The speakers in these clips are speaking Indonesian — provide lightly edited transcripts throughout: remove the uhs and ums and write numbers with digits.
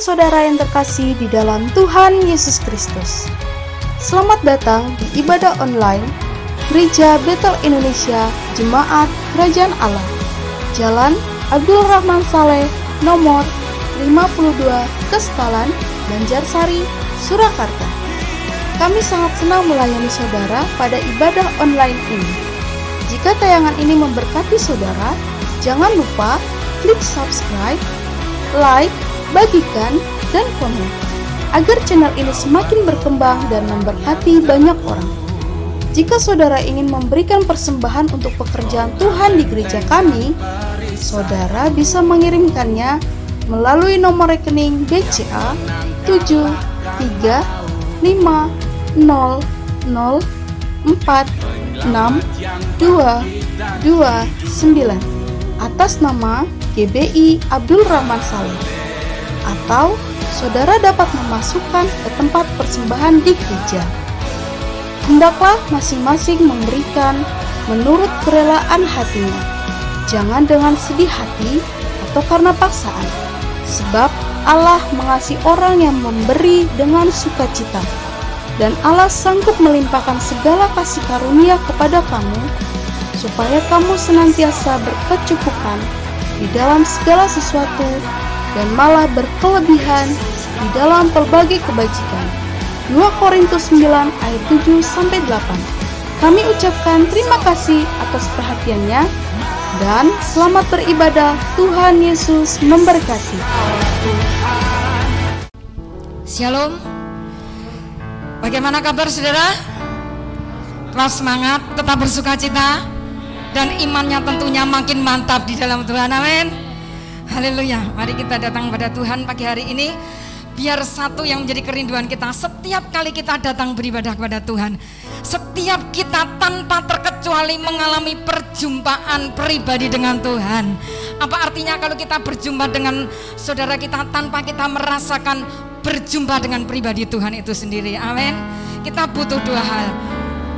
saudara yang terkasih di dalam Tuhan Yesus Kristus. Selamat datang di ibadah online Gereja Betel Indonesia Jemaat Kerajaan Allah, Jalan Abdul Rahman Saleh, nomor 52, Kestalan, Banjarsari, Surakarta. Kami sangat senang melayani saudara pada ibadah online ini. Jika tayangan ini memberkati saudara, jangan lupa klik subscribe, like, bagikan, dan komen, agar channel ini semakin berkembang dan memberkati banyak orang. Jika saudara ingin memberikan persembahan untuk pekerjaan Tuhan di gereja kami, saudara bisa mengirimkannya melalui nomor rekening BCA 7350046229 atas nama GBI Abdul Rahman Saleh, atau saudara dapat memasukkan ke tempat persembahan di gereja. Hendaklah masing-masing memberikan menurut kerelaan hatinya, jangan dengan sedih hati atau karena paksaan, sebab Allah mengasihi orang yang memberi dengan sukacita, dan Allah sanggup melimpahkan segala kasih karunia kepada kamu, supaya kamu senantiasa berkecukupan di dalam segala sesuatu dan malah berkelebihan di dalam pelbagai kebajikan. 2 Korintus 9 ayat 7-8. Kami ucapkan terima kasih atas perhatiannya dan selamat beribadah. Tuhan Yesus memberkati. Shalom. Bagaimana kabar saudara? Tetap semangat, tetap bersukacita, dan imannya tentunya makin mantap di dalam Tuhan. Amin. Haleluya. Mari kita datang pada Tuhan pagi hari ini. Biar satu yang menjadi kerinduan kita, setiap kali kita datang beribadah kepada Tuhan, setiap kita tanpa terkecuali mengalami perjumpaan pribadi dengan Tuhan. Apa artinya kalau kita berjumpa dengan saudara kita tanpa kita merasakan berjumpa dengan pribadi Tuhan itu sendiri? Amin. Kita butuh 2 hal,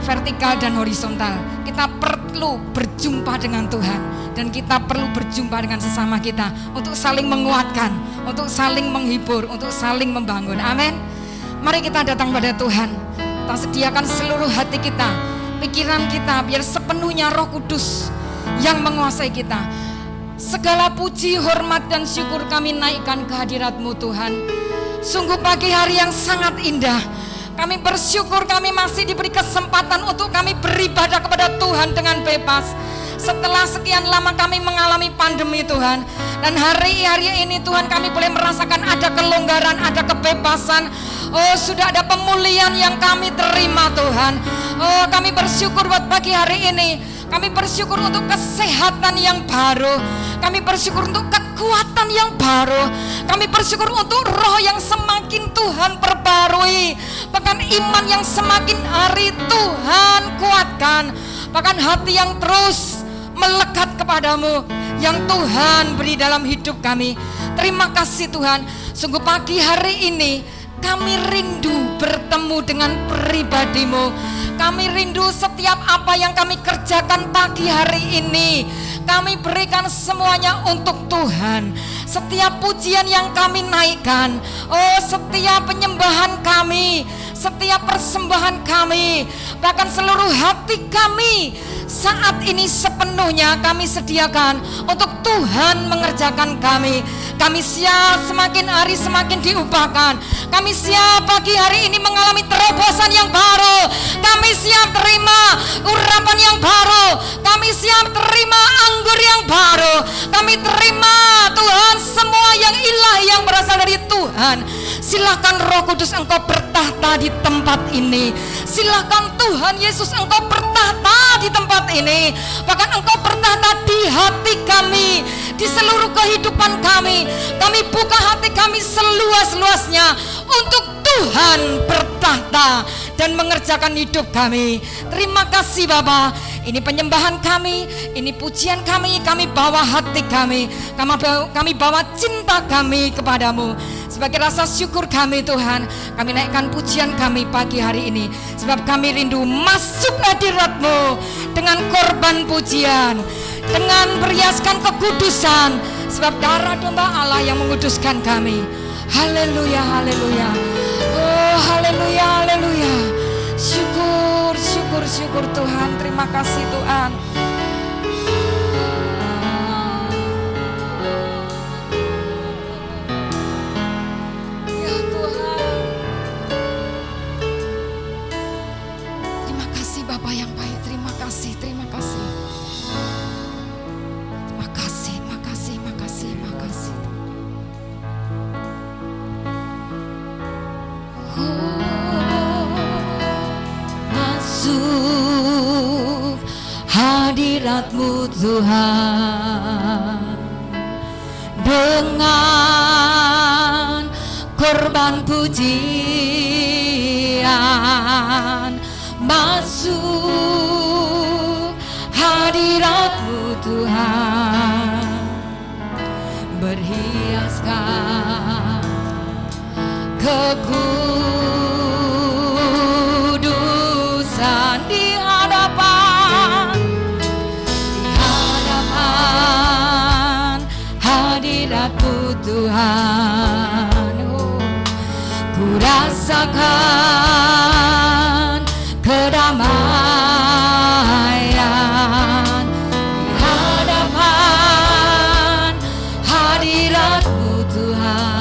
vertikal dan horizontal. Kita perlu berjumpa dengan Tuhan, dan kita perlu berjumpa dengan sesama kita untuk saling menguatkan, untuk saling menghibur, untuk saling membangun. Amin. Mari kita datang pada Tuhan. Kita sediakan seluruh hati kita, pikiran kita, biar sepenuhnya Roh Kudus yang menguasai kita. Segala puji, hormat, dan syukur kami naikkan ke hadirat-Mu Tuhan. Sungguh pagi hari yang sangat indah. Kami bersyukur kami masih diberi kesempatan untuk kami beribadah kepada Tuhan dengan bebas. Setelah sekian lama kami mengalami pandemi Tuhan, dan hari ini Tuhan kami boleh merasakan ada kelonggaran, ada kebebasan. Oh, sudah ada pemulihan yang kami terima Tuhan. Oh, kami bersyukur buat pagi hari ini. Kami bersyukur untuk kesehatan yang baru. Kami bersyukur untuk kekuatan yang baru. Kami bersyukur untuk roh yang semakin Tuhan perbarui. Bahkan iman yang semakin hari Tuhan kuatkan. Bahkan hati yang terus melekat kepadamu yang Tuhan beri dalam hidup kami. Terima kasih Tuhan. Sungguh pagi hari ini kami rindu bertemu dengan pribadi-Mu. Kami rindu setiap apa yang kami kerjakan pagi hari ini, kami berikan semuanya untuk Tuhan. Setiap pujian yang kami naikkan, oh setiap penyembahan kami, setiap persembahan kami, bahkan seluruh hati kami saat ini sepenuhnya kami sediakan untuk Tuhan mengerjakan kami. Kami siap semakin hari semakin diubahkan. Kami siap pagi hari ini mengalami terobosan yang baru. Kami siap terima urapan yang baru. Kami siap terima anggur yang baru. Kami terima Tuhan semua yang ilahi yang berasal dari Tuhan. Silakan Roh Kudus Engkau bertahta di tempat ini. Silakan Tuhan Yesus Engkau bertahta di tempat ini. Bahkan Engkau bertahta di hati kami, di seluruh kehidupan kami. Kami buka hati kami seluas-luasnya untuk Tuhan bertahta dan mengerjakan hidup kami. Terima kasih Bapa. Ini penyembahan kami, ini pujian kami bawa hati kami bawa cinta kami kepadamu. Sebagai rasa syukur kami Tuhan, kami naikkan pujian kami pagi hari ini. Sebab kami rindu masuk hadirat-Mu dengan korban pujian, dengan beriaskan kekudusan. Sebab darah domba Allah yang menguduskan kami. Haleluya, haleluya. Oh, haleluya, haleluya. Syukur, syukur, syukur Tuhan. Terima kasih Tuhan. Ya Tuhan. Terima kasih Bapa yang baik. Terima kasih, terima kasih. Makasih, makasih, makasih, makasih. Masuk hadirat-Mu Tuhan dengan korban pujian. Masuk hadirat-Mu Tuhan, berhiaskan kekudusan di hadapan hadirat-Mu Tuhan. Oh, ku rasakan kedamaian di hadapan hadirat-Mu Tuhan.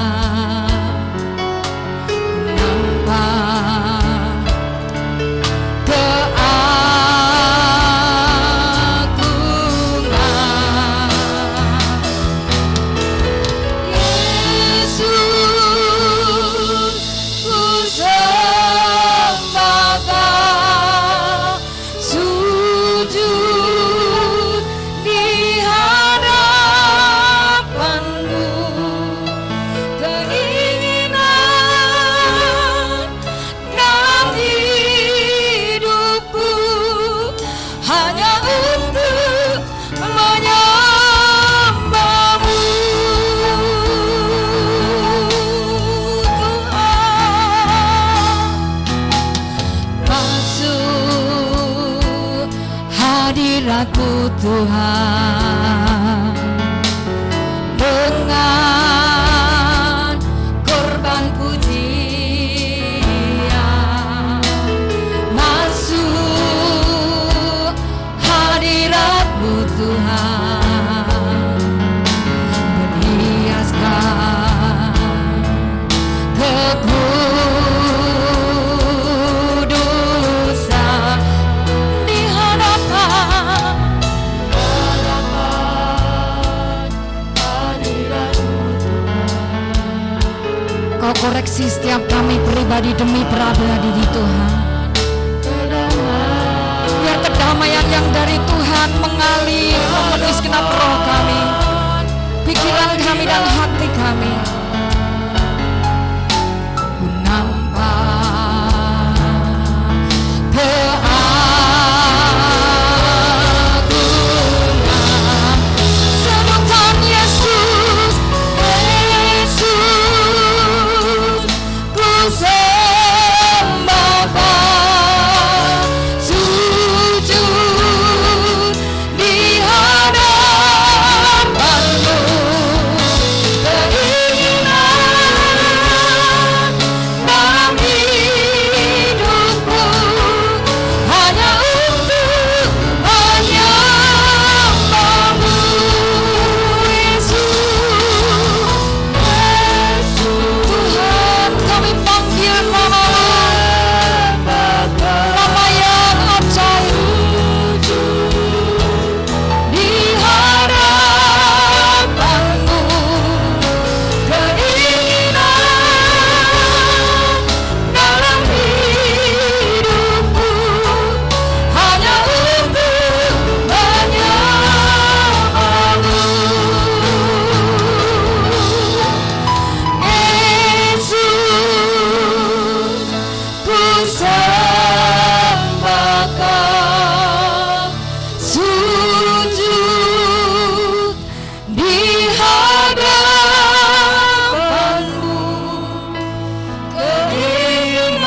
hadirat-Mu Tuhan, dengan korban pujian, masuk hadirat-Mu Tuhan, berhiaskan kekudusan di hadapan hadirat-Mu Tuhan. Kau koreksi setiap kami pribadi demi berada di Tuhan. Biar kedamaian yang dari Tuhan mengalir memenuhi segenap roh kami, pikiran kami dan hati kami. Ku nampak keagungan, sebutan Yesus, Yesus, ku sembahkan, sujud di hadapan-Mu. Keinginan dalam hidupku hanya untuk menyembah-Mu, Yesus, Yesus. Tuhan, kami panggil nama-Mu, nama yang ajaib, di hadapan-Mu. Keinginan dalam hidupku hanya untuk menyembah-Mu, Yesus, ku sembahkan, sujud di hadapan-Mu. Keinginan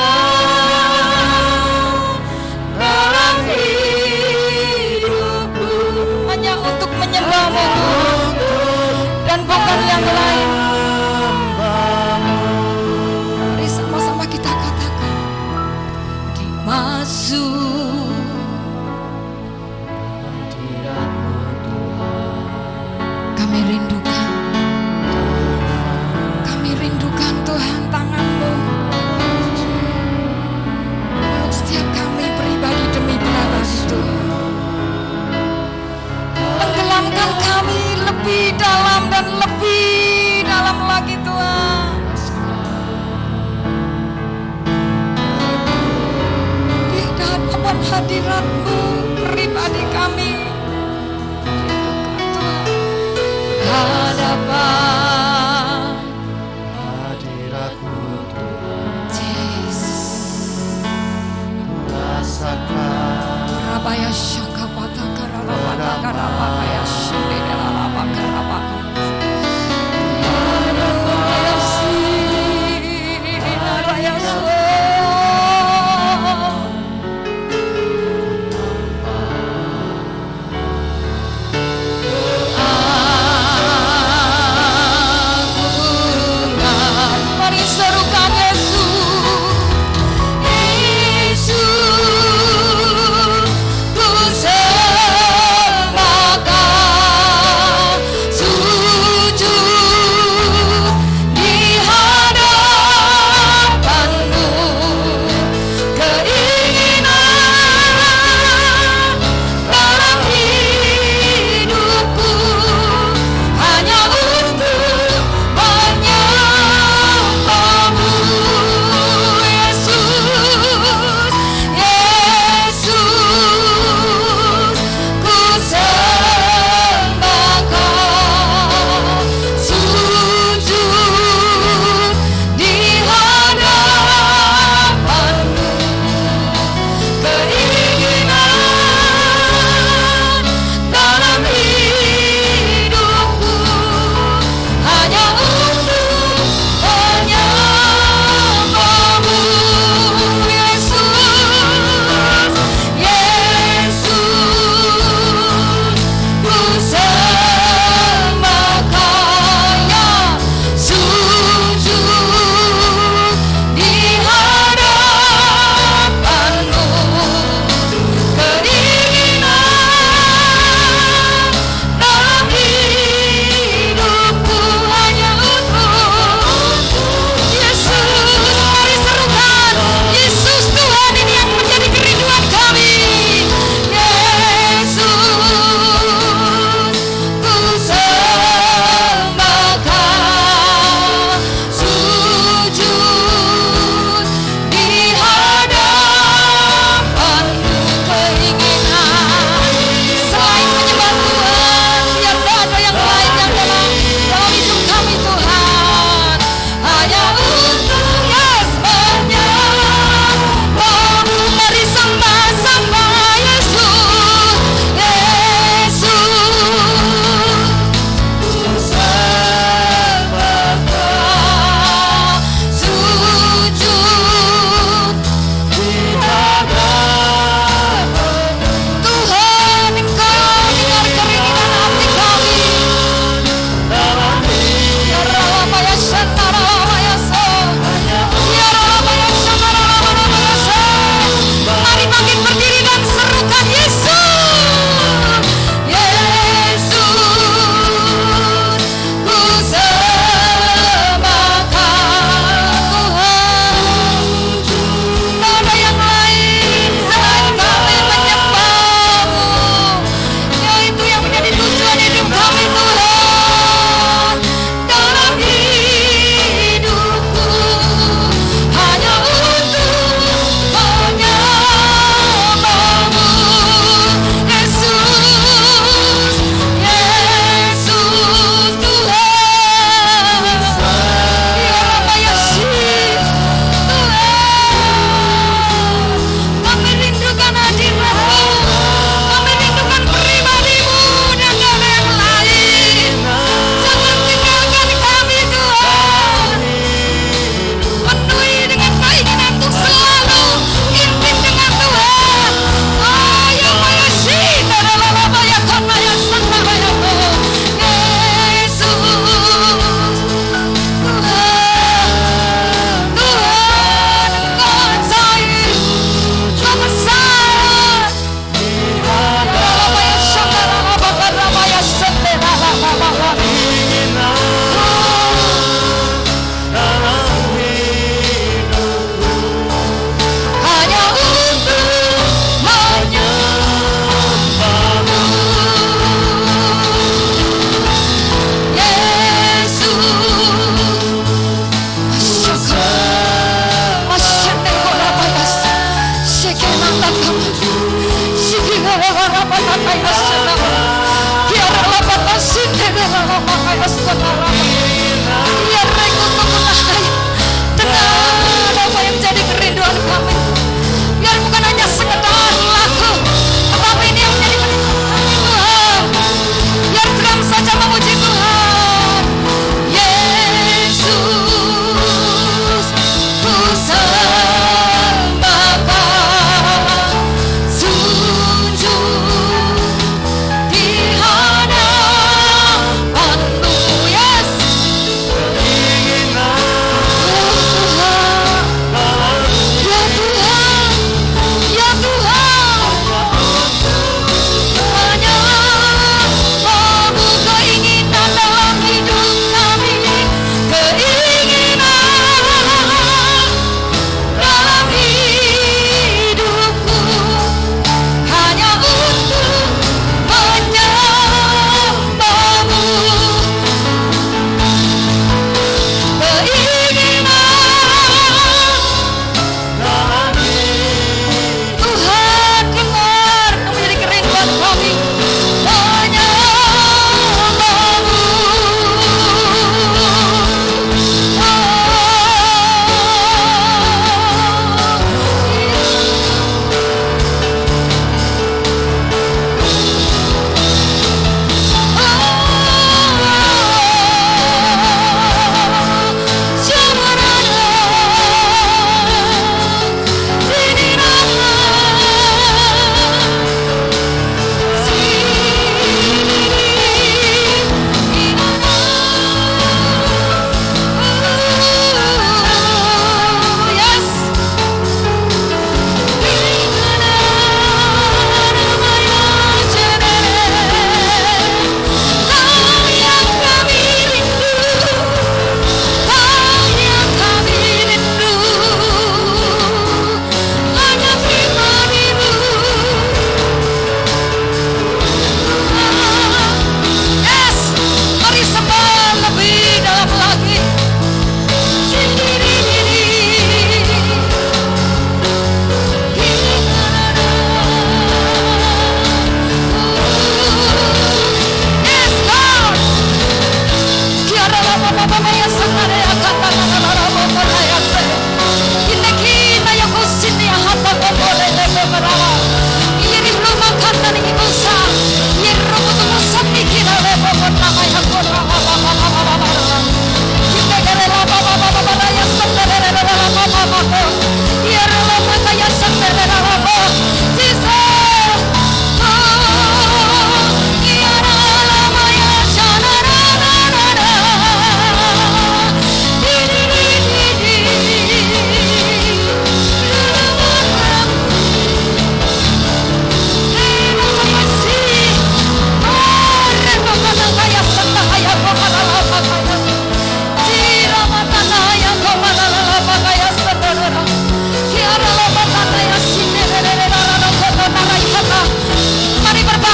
dalam hidupku hanya untuk menyembah-Mu, Tuhan, dan bukan yang lain. Kami rindukan Tuhan tangan-Mu untuk setiap kami pribadi demi pribadi Tuhan. Tenggelamkan kami lebih dalam dan lebih dalam lagi Tuhan. Di hadapan hadirat-Mu pribadi kami. Hadapan hadirat-Mu Tuhan, Yesus. rasakan Rabaya syakapata karalapata karapakaya shindelalapa karapaka. Naraya sini, naraya so.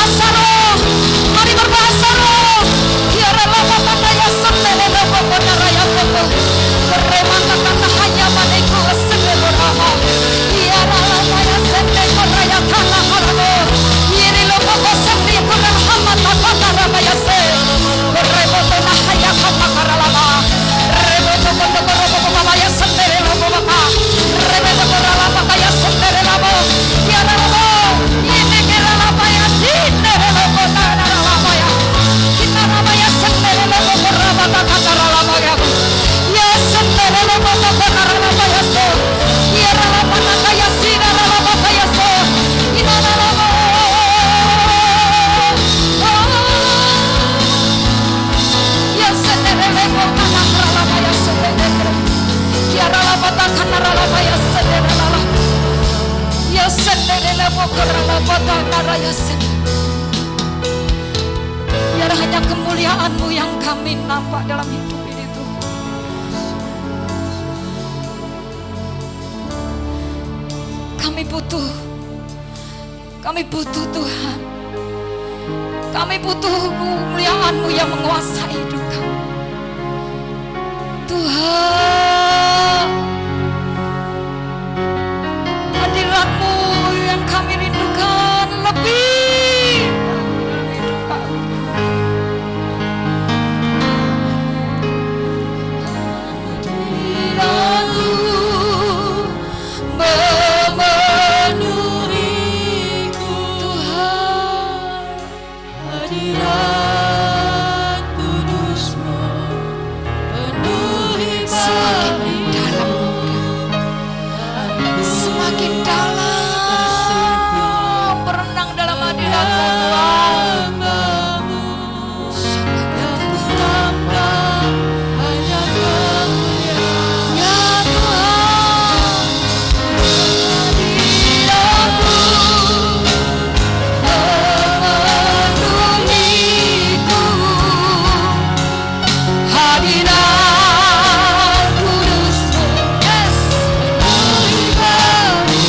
berbahasa roh. Mari berbahasa roh. Tiara lama mana ya sendiri lama mana raya koko. Beremata kata hanya maneku sendiri lama. Tiara lama ya sendiri raya tanah haramo. Iri lama koko sendiri kurang hamat kata rama ya se. Beremata nah hanya kata karalama. Remata kata kata mama ya sendiri lama maka. Remata kata lama ya sendiri lama. Tiara lama. Ini kira lama ya sendiri lama tanah lama ya. Kita lama ya sendiri lama beremata kata lama ya. Ya sendiri lama kata lama ya se. Tiara lama kata ya sina lama kaya se. Ina lama. Ya sendiri lama kata lama ya sendiri. Tiara lama kata lama ya sendiri lama. Ya sendiri lama kata lama ya sendiri. Biar hanya kemuliaan-Mu yang kami nampak dalam hidup ini Tuhan. Kami butuh Tuhan. Kami butuh kemuliaan-Mu yang menguasai hidup kami. Tuhan, hadirat-Mu yang kami rindukan lebih dalam hidup kami. Hadirat-Mu memenuhiku Tuhan. Hadirat kudus-Mu penuhi Semakin dalam, semakin dalam berenang dalam hadirat-Mu Tuhan. yang melangkah hanya kemuliaan. Ya Tuhan, hadirat-Mu memenuhiku. Hadirat kudus-Mu, yes, memenuhi kami.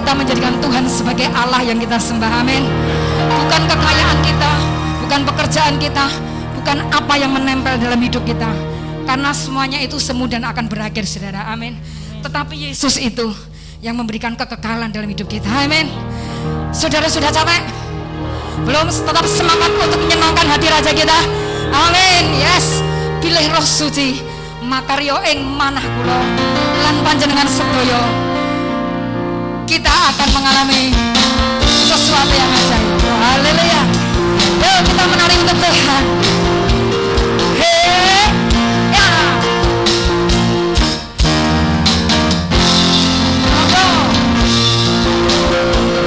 kita menjadikan Tuhan sebagai Allah yang kita sembah. Amin. Bukan kekayaan kita, bukan pekerjaan kita, bukan apa yang menempel dalam hidup kita, karena semuanya itu semu dan akan berakhir, saudara. Amin. Tetapi Yesus itu yang memberikan kekekalan dalam hidup kita. Amin. Saudara sudah capek? Belum? Tetap semangat untuk menyenangkan hati Raja kita. Amin. Yes. Pilih Roh Suci makaryo ing manah kula lan panjenengan sedaya, kita akan mengalami sesuatu yang ajaib. Haleluya. Yuk kita menari untuk Tuhan. Hei, ya.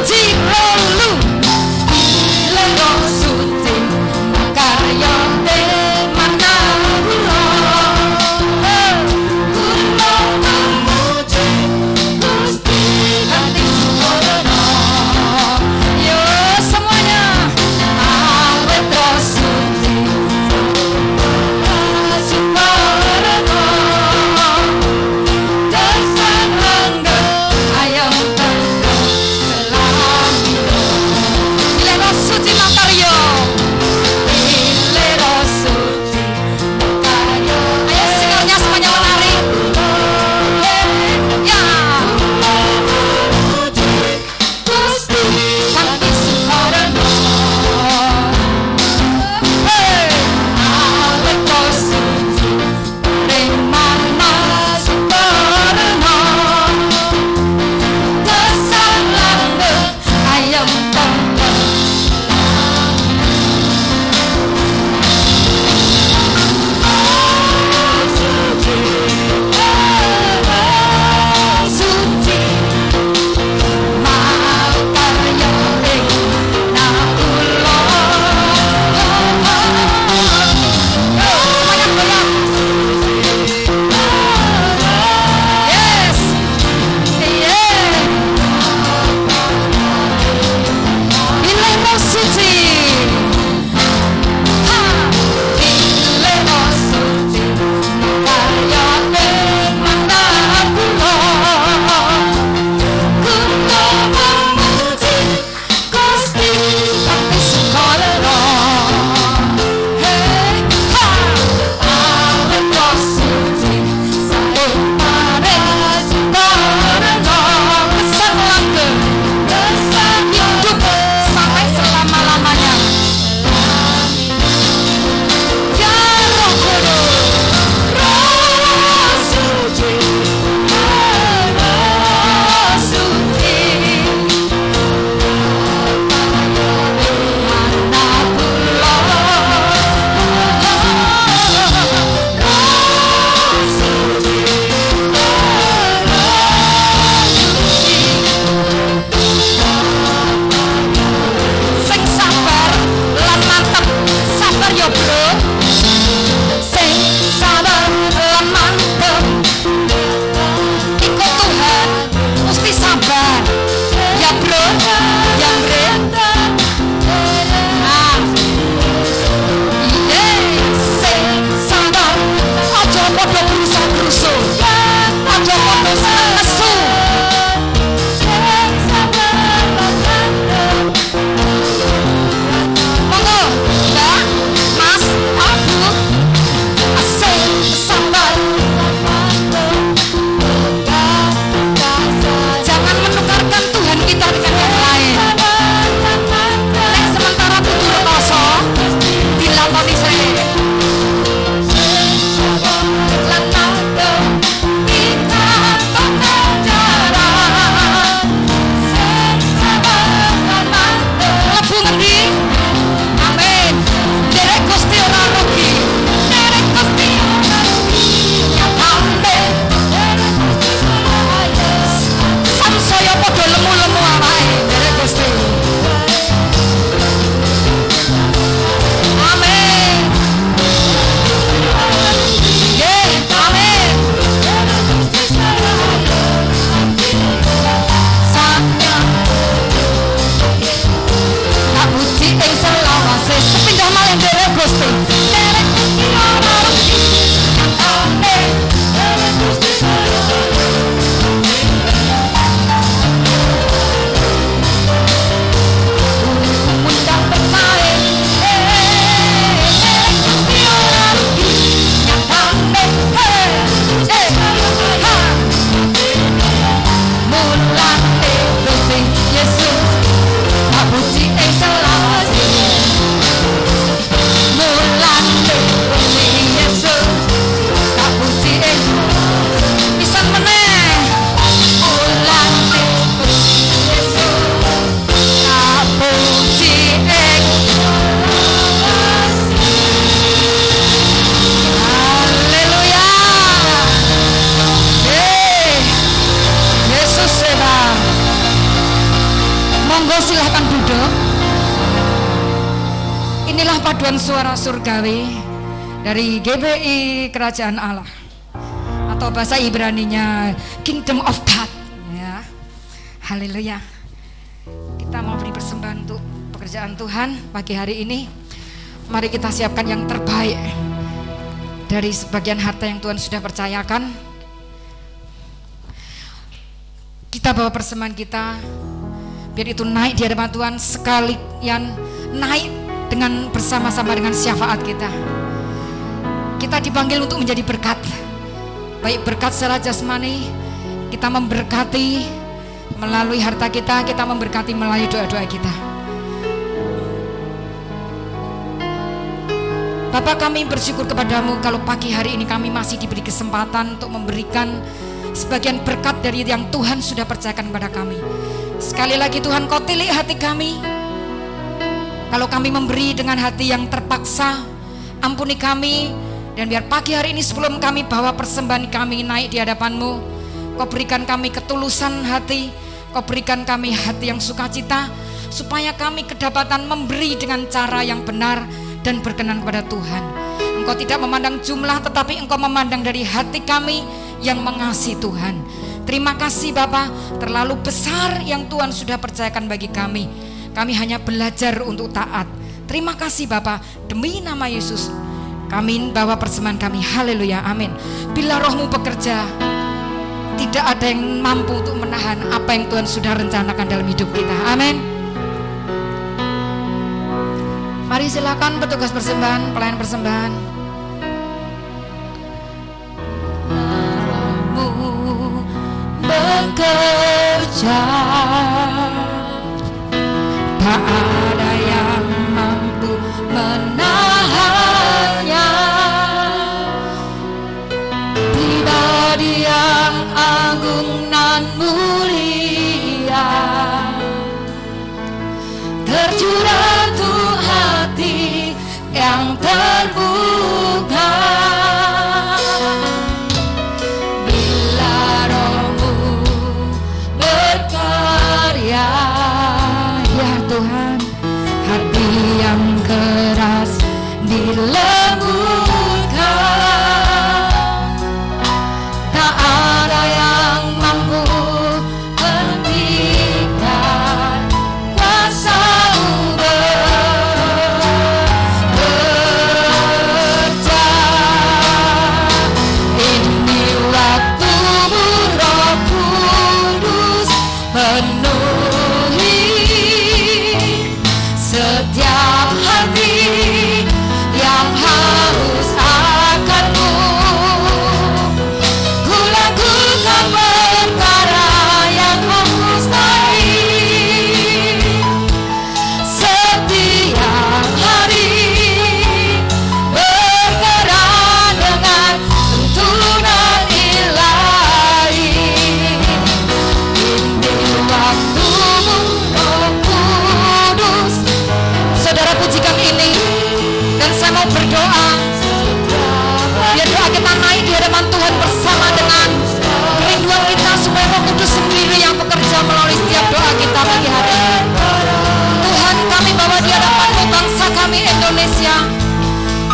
Jikolu lelo suci makaryo ing manah kula kula memuji Gusti hati suwarana. Yo semuanya awet roh suci suwarana dasar angga ayo tengah selami pilih roh suci makaryo, pilih roh suci makaryo. Ayo singlenya semuanya menari. Ya Gusti hati suwarana. Awet roh suci ring manah suwarana dasar langgeng ayam tengah suci makaryo ing nakula. Semuanya goyang. Yes. Yeah. Pilih roh suci. Ha. Pilih roh suci makaryo ing manah kula. Kula memuji Gusti hati suwarana. Hei, ha. Awet roh suci sampun paring suwarana. Kesan langgeng, kesan hidup sampai selama-lamanya. Ya Roh Kudus, Roh Suci, Roh Suci, manah kula, Roh Suci, sing sabar lan mantep. Sabar yo bro, sing sabar lan mantep. Ikut Tuhan mesti sabar ya bro, ya bre. Ah, iya, sing sabar. Aja podo berusaha-berusuh, aja podo seneng nesu. Monggo, Mbak, Mas, Abu, asing sabar. Jangan menukarkan Tuhan kita dengan yang lain. Nek sementara kudu rekoso, dilakoni sae. Lan mantep kita pengajaran. Lebu ngendi? Amin. Derek Gusti ora rugi. Derek Gusti ora rugi. Nyatane. Samsaya padha lemu-lemu awake. Derek Gusti. Amin. Nggih, amin. Sakya tak uji ing selawase sepindah malih derek Gusti. Derek Gusti ora rugi. Amin. Derek Gusti paduan suara surgawi dari GBI Kerajaan Allah, atau bahasa Ibraninya Kingdom of God ya. Haleluya. Kita mau beri persembahan untuk pekerjaan Tuhan pagi hari ini. Mari kita siapkan yang terbaik dari sebagian harta yang Tuhan sudah percayakan. Kita bawa persembahan kita, biar itu naik di hadapan Tuhan, sekalian naik dengan bersama-sama dengan syafaat kita. Kita dipanggil untuk menjadi berkat, baik berkat secara jasmani, kita memberkati melalui harta kita, kita memberkati melalui doa-doa kita. Bapa, kami bersyukur kepadamu kalau pagi hari ini kami masih diberi kesempatan untuk memberikan sebagian berkat dari yang Tuhan sudah percayakan kepada kami. Sekali lagi Tuhan, Kau tilik hati kami. Kalau kami memberi dengan hati yang terpaksa, ampuni kami. Dan biar pagi hari ini sebelum kami bawa persembahan kami naik di hadapan-Mu, Kau berikan kami ketulusan hati, Kau berikan kami hati yang sukacita, supaya kami kedapatan memberi dengan cara yang benar dan berkenan kepada Tuhan. Engkau tidak memandang jumlah, tetapi Engkau memandang dari hati kami yang mengasihi Tuhan. Terima kasih Bapa, terlalu besar yang Tuhan sudah percayakan bagi kami. Kami hanya belajar untuk taat. Terima kasih Bapa, demi nama Yesus kami bawa persembahan kami. Haleluya, amin. Bila Roh-Mu bekerja, tidak ada yang mampu untuk menahan apa yang Tuhan sudah rencanakan dalam hidup kita. Amin. Mari silakan petugas persembahan, pelayan persembahan. Roh-Mu bekerja, Tak ada yang mampu menahannya. Pribadi yang agung nan mulia, tercurah tuh hati yang terbuka. Bila Roh-Mu berkarya, ya Tuhan, hati yang keras dilembutkan. Tak ada yang mampu hentikan kuasa-Mu bekerja. Ini waktu-Mu Roh Kudus penuhi setiap hati yang haus akan-Mu. Ku lakukan perkara yang mustahil setiap hari, bergerak dengan tuntunan ilahi. Ini waktu-Mu Roh Kudus. Saudara, pujikan ini, dan saya mau berdoa biar doa kita naik di hadapan Tuhan bersama dengan kerinduan kita, supaya Roh Kudus sendiri yang bekerja melalui setiap doa kita pagi hari ini. Tuhan, kami bawa di hadapan-Mu bangsa kami Indonesia.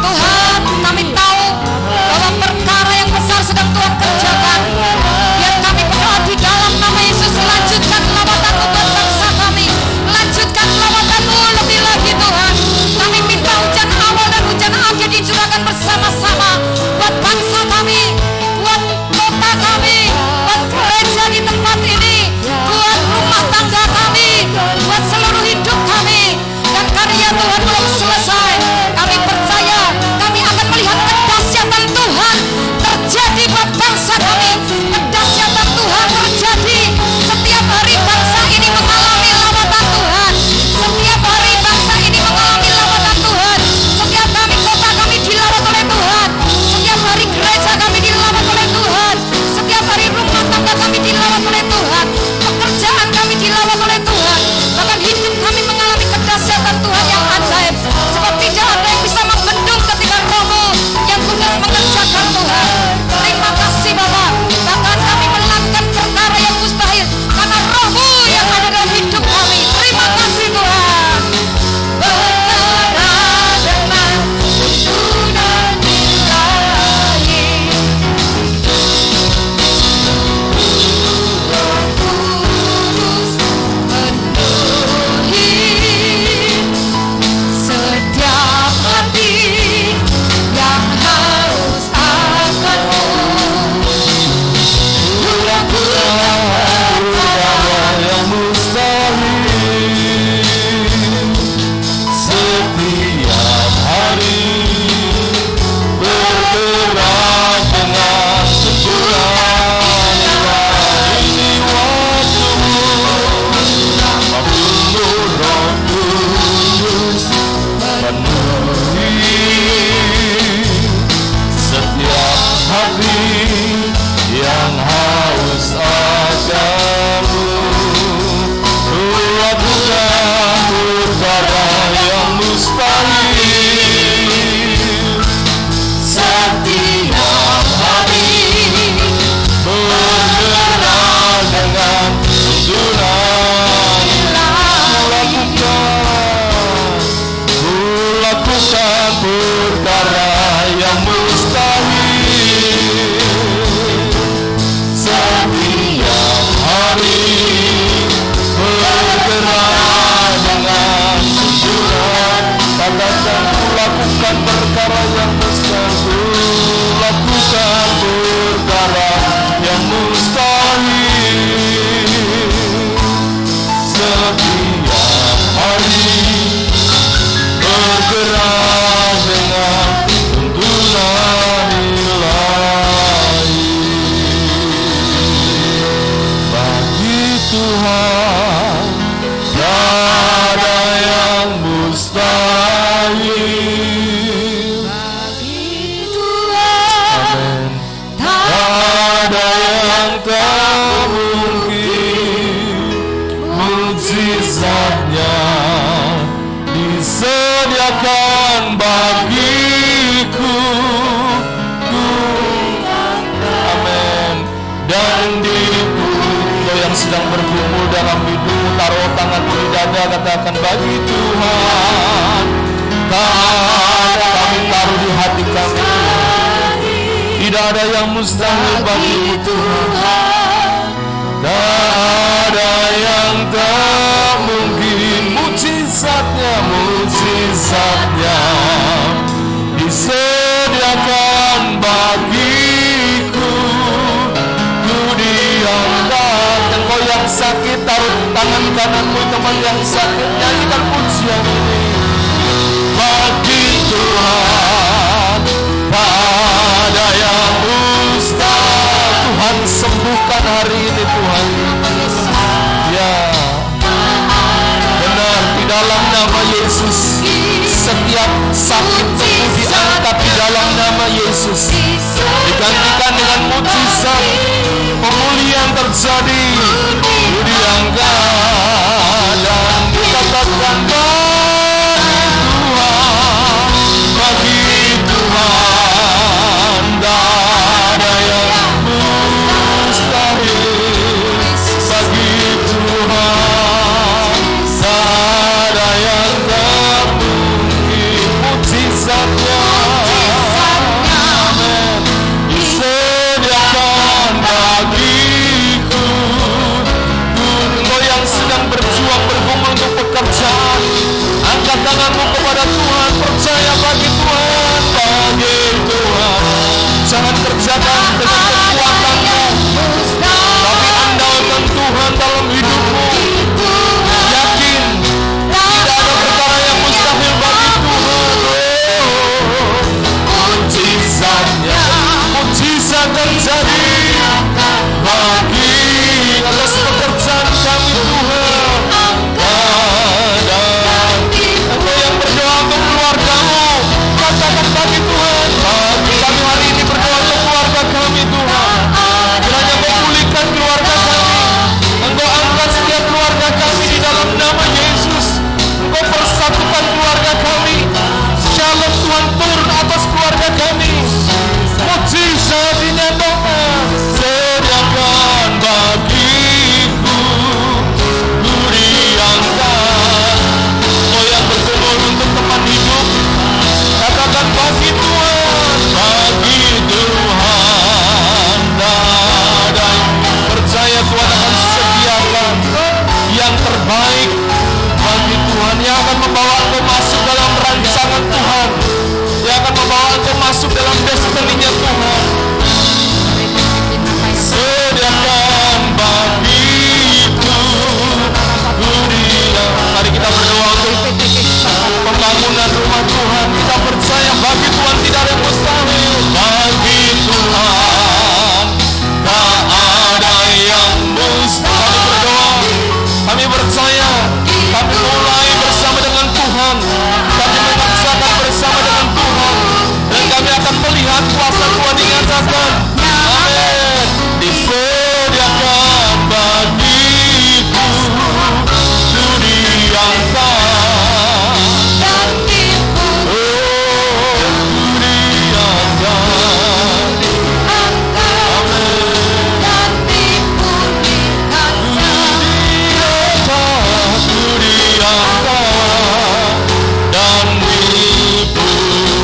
Tuhan, kami tahu bahwa perkara yang besar sedang Tuhan kerjakan. Biar kami berdoa di dalam nama Yesus, lanjutkan lawatan-Mu buat bangsa kami, lanjutkan lawatan-Mu lebih lagi Tuhan. Kami minta hujan awal dan hujan akhir dicurahkan bersama-sama buat bangsa kami, buat kota kami, buat gereja di tempat ini, buat rumah tangga kami, buat seluruh hidup kami. Dan karya Tuhan belum selesai. Kami percaya, kami perkara yang mustahil. Setiap hari bergerak dengan kejujuran, katakan ku lakukan perkara yang mustahil, lakukan perkara yang mustahil. Setiap hari bergerak dengan tuntunan ilahi. Bagi Tuhan tak ada yang mustahil. Bagi Tuhan Amin. tak Ada yang tak mungkin, mujizatnya disediakan bagiku. Amin. Dan diriku, kau yang sedang bergumul dalam hidupmu, taruh tanganmu di dada, katakan bagi Tuhan tak ada, kami taruh di hati kami. Tidak ada yang mustahil bagimu Tuhan. Tak ada yang tak mungkin, mujizatnya disediakan bagiku. Ku diangkat. Dan kau yang sakit, taruh tangan kananmu, teman yang sakit, nyanyikan pujian ini. Bagi Tuhan tak ada yang mustahil. Tuhan sembuhkan hari ini Tuhan. Ya, benar, di dalam nama Yesus setiap sakit sembuh diangkat di dalam nama Yesus, digantikan dengan mujizat, pemulihan terjadi, diangkat dan dikatakan bagi Tuhan tak ada yang mustahil. Bagi Tuhan tak ada yang tak mungkin, mujizatnya amin, disediakan bagiku. Engkau yang sedang berjuang bergumul untuk pekerjaan, angkat tanganmu kepada Tuhan, percaya bagi Tuhan, bagi Tuhan. Jangan kerjakan dengan kekuatanmu, tapi andalkan Tuhan dalam hidupmu. Yakin tidak ada perkara yang mustahil bagi Tuhan. Mujizatnya, mujizat terjadi bagi atas pekerjaan kami Tuhan. Engkau yang berdoa untuk keluargamu, katakan bagi Tuhan, bagi kami hari ini berdoa untuk keluarga kami Tuhan. Kiranya Engkau pulihkan keluarga kami, Engkau angkat setiap keluarga kami di dalam nama Yesus. Engkau persatukan keluarga kami. Shalom Tuhan turun atas keluarga kami. Mujizat dinyatakan, sediakan bagiku. Ku diangkat. Engkau yang bergumul untuk teman hidup, katakan bagi Tuhan, bagi Tuhan tak ada. Percaya Tuhan akan sediakan yang terbaik bagi Tuhan, yang akan membawa engkau masuk dalam rancangan Tuhan, yang akan membawa engkau masuk dalam destiny-nya Tuhan. Sediakan bagiku. Mari kita berdoa untuk pembangunan rumah Tuhan. Kita percaya bagi Tuhan tidak ada yang mustahil. Bagi Tuhan tak ada yang mustahil. Kami berdoa, kami percaya, kami mulai bersama dengan Tuhan, kami memaksakan bersama dengan Tuhan, dan kami akan melihat kuasa Tuhan dinyatakan. Amin. Disediakan bagiku, ku diangkat. Oh, ku diangkat. Ku diangkat dan dipuji.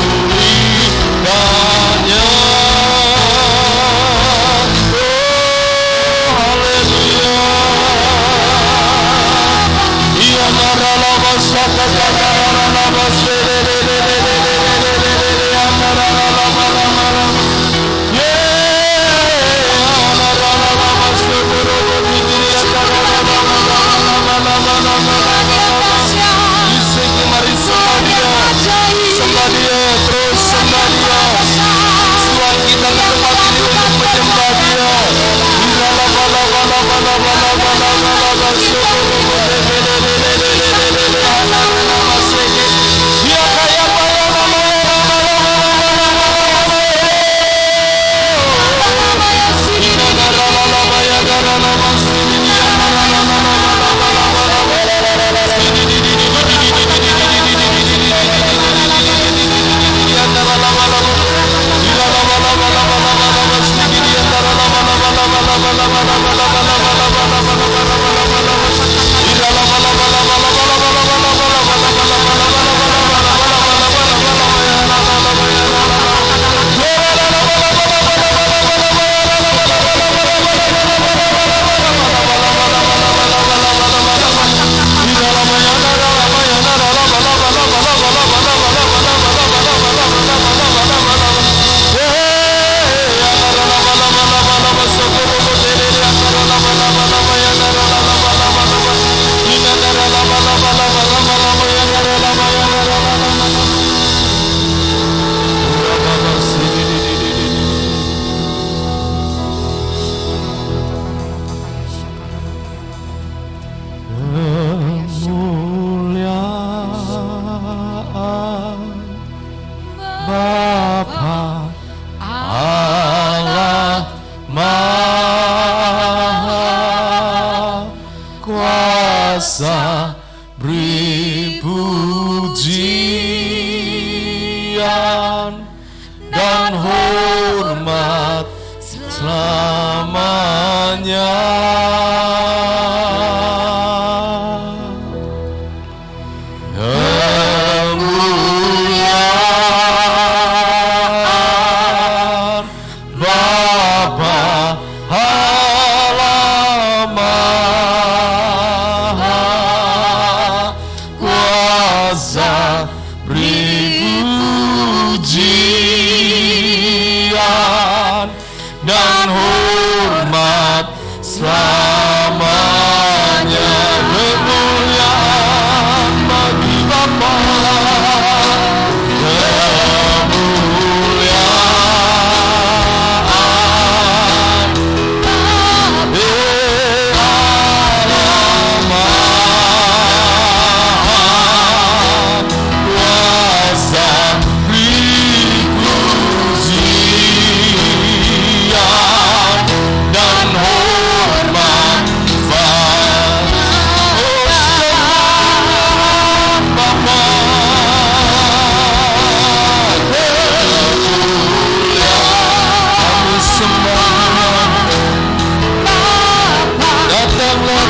Bapa Allah Maha Kuasa, beri pujian dan hormat selamanya. Kemuliaan Bapa Allah Maha Kuasa, beri pujian dan hormat selamanya. Kemuliaan bagi Bapa, kemuliaan Allah Maha Kuasa, beri pujian dan hormat Bapa. Kami sembah, datanglah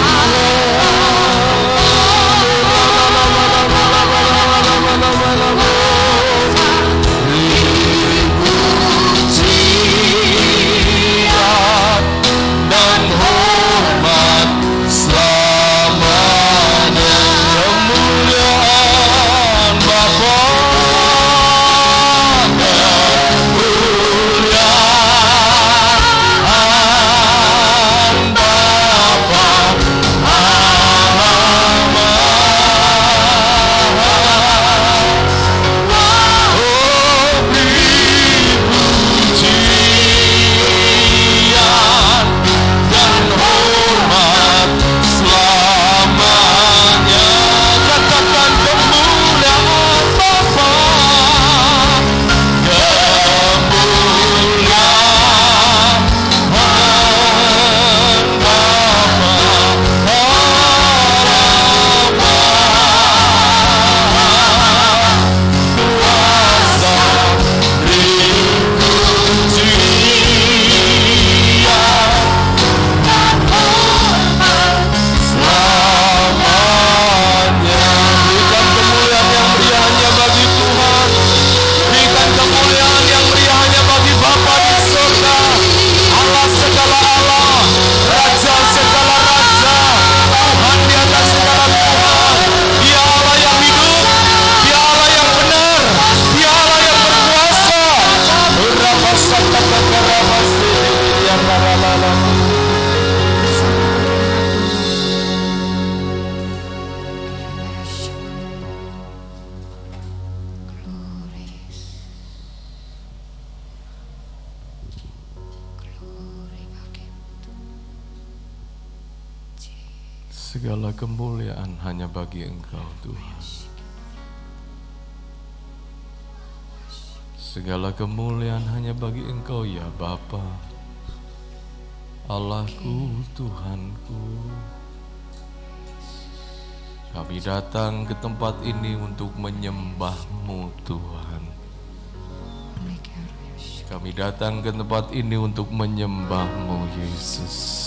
pujian dan hormat selamanya. Kemuliaan Bapa, kemuliaan Bapa Allah Maha. Oh, beri pujian dan hormat selamanya. Katakan kemuliaan Bapa, kemuliaan Bapa Allah Maha Kuasa, beri pujian dan hormat selamanya. Berikan kemuliaan yang meriah hanya bagi Tuhan. Berikan kemuliaan yang meriah hanya bagi Bapa di surga, Allah segala Allah, Raja segala Raja, Tuhan di atas segala Tuhan. Dia Allah yang hidup, Dia Allah yang benar, Dia Allah yang berkuasa. Berapa sakta berapa yang lalala. Segala kemuliaan hanya bagi Engkau Tuhan. Segala kemuliaan hanya bagi Engkau ya Bapa, Allahku, Tuhanku. Kami datang ke tempat ini untuk menyembah-Mu Tuhan. Kami datang ke tempat ini untuk menyembah-Mu Yesus.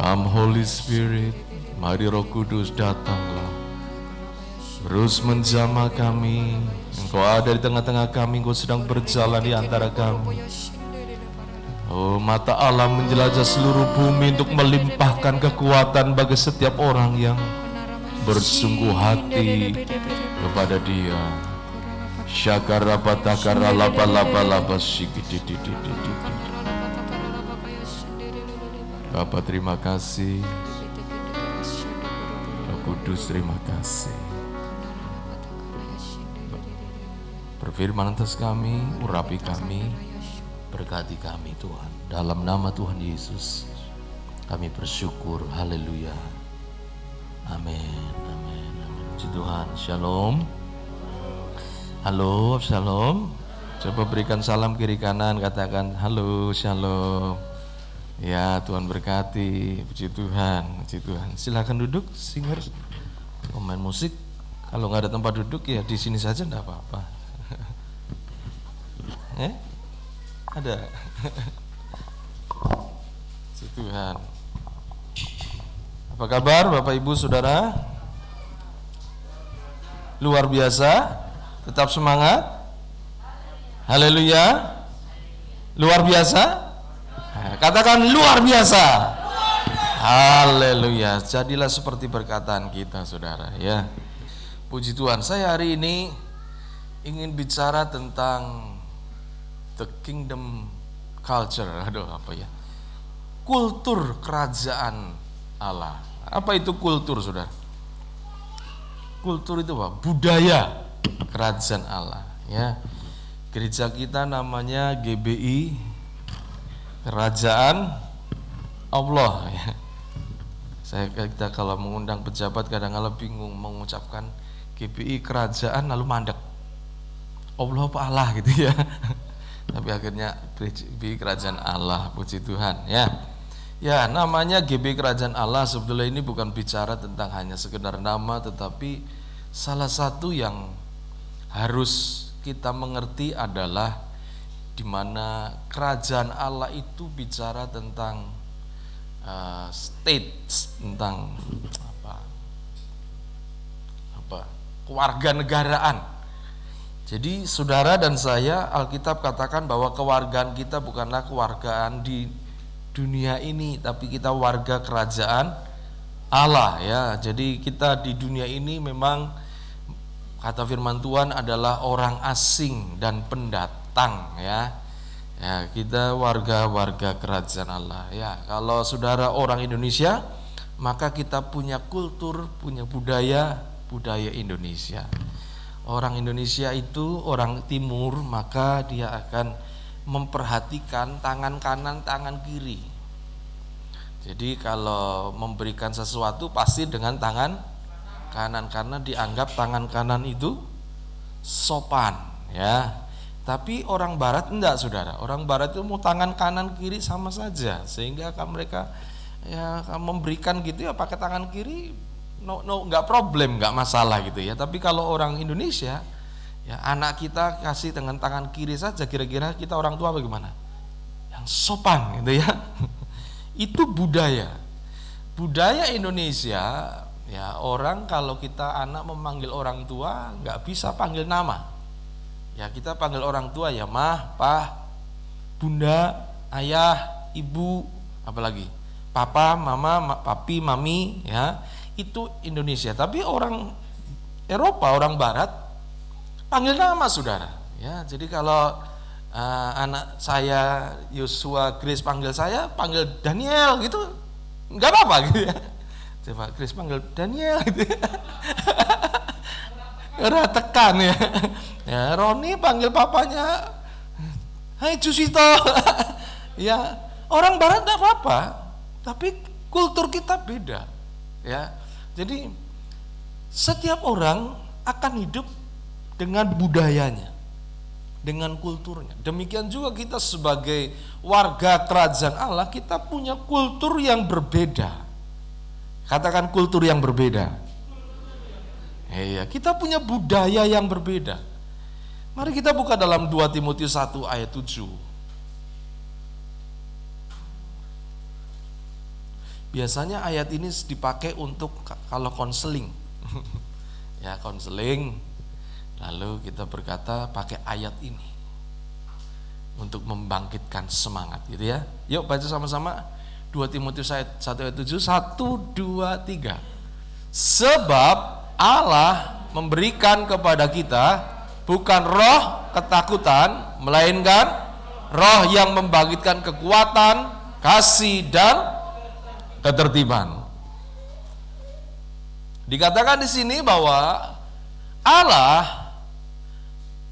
Come Holy Spirit, mari Roh Kudus datanglah. Terus menjamah kami. Engkau ada di tengah-tengah kami, Engkau sedang berjalan di antara kami. Oh, mata Allah menjelajah seluruh bumi untuk melimpahkan kekuatan bagi setiap orang yang bersungguh hati kepada Dia. Syakara patakara lapa lapa lapa sikitititititi. Bapa terima kasih, Roh Kudus terima kasih. Berfirman atas kami, urapi kami, berkati kami Tuhan. Dalam nama Tuhan Yesus kami bersyukur, haleluya. Amin, amin, amin. Puji Tuhan, shalom. Halo, shalom. Coba berikan salam kiri kanan, katakan halo, shalom. Ya, Tuhan berkati. Puji Tuhan, puji Tuhan. Silakan duduk, singer. Main musik. Kalau nggak ada tempat duduk ya di sini saja, enggak apa-apa. Ada. Puji Tuhan. Apa kabar Bapak Ibu Saudara? Luar biasa, tetap semangat. Haleluya. Luar biasa. Katakan luar biasa. Haleluya. Jadilah seperti perkataan kita, Saudara, ya. Puji Tuhan. Saya hari ini ingin bicara tentang the kingdom culture. Aduh, apa ya? Kultur kerajaan Allah. Apa itu kultur, Saudara? Kultur itu apa? Budaya kerajaan Allah, ya. Gereja kita namanya GBI, Kerajaan Allah, ya. Kita kalau mengundang pejabat kadang-kadang bingung mengucapkan GBI kerajaan lalu mandek. Allah apa Allah gitu ya. Tapi akhirnya GBI kerajaan Allah, puji Tuhan, ya. Ya, namanya GB Kerajaan Allah sebetulnya ini bukan bicara tentang hanya sekedar nama, tetapi salah satu yang harus kita mengerti adalah di mana kerajaan Allah itu bicara tentang state, tentang kewarganegaraan. Jadi saudara dan saya, Alkitab katakan bahwa kewargaan kita bukanlah kewargaan di dunia ini, tapi kita warga kerajaan Allah, ya. Jadi kita di dunia ini memang kata firman Tuhan adalah orang asing dan pendatang, ya. Ya, kita warga-warga kerajaan Allah, ya. Kalau saudara orang Indonesia, maka kita punya kultur, punya budaya Indonesia. Orang Indonesia itu orang timur, maka dia akan memperhatikan tangan kanan, tangan kiri. Jadi kalau memberikan sesuatu pasti dengan tangan kanan, karena dianggap tangan kanan itu sopan, ya. Tapi orang barat enggak, saudara. Orang barat itu mau tangan kanan kiri sama saja, sehingga mereka ya memberikan gitu ya pakai tangan kiri, enggak problem, enggak masalah gitu ya. Tapi kalau orang Indonesia, ya, anak kita kasih dengan tangan kiri saja, kira-kira kita orang tua bagaimana? Yang sopan gitu ya. Itu budaya Indonesia, ya. Orang kalau kita anak memanggil orang tua nggak bisa panggil nama, ya. Kita panggil orang tua ya mah, pah, bunda, ayah, ibu, apalagi papa, mama, papi, mami, ya. Itu Indonesia. Tapi orang Eropa, orang Barat panggil nama, saudara, ya. Jadi kalau anak saya Yosua Grace panggil Daniel gitu, nggak apa-apa gitu ya. Coba Grace panggil Daniel gitu ya. Udah tekan ya. Ya, Roni panggil papanya Hai Jusito. Ya, orang Barat nggak apa-apa, tapi kultur kita beda, ya. Jadi setiap orang akan hidup dengan budayanya, dengan kulturnya. Demikian juga kita sebagai warga kerajaan Allah, kita punya kultur yang berbeda. Katakan kultur yang berbeda. Iya, kita punya budaya yang berbeda. Mari kita buka dalam 2 Timotius 1 ayat 7. Biasanya ayat ini dipakai untuk kalau konseling. Ya, konseling. Lalu kita berkata pakai ayat ini untuk membangkitkan semangat, gitu ya. Yuk baca sama-sama 2 Timotius 1 ayat 7. 1, 2, 3. Sebab Allah memberikan kepada kita bukan roh ketakutan, melainkan roh yang membangkitkan kekuatan, kasih, dan ketertiban. Dikatakan di sini bahwa Allah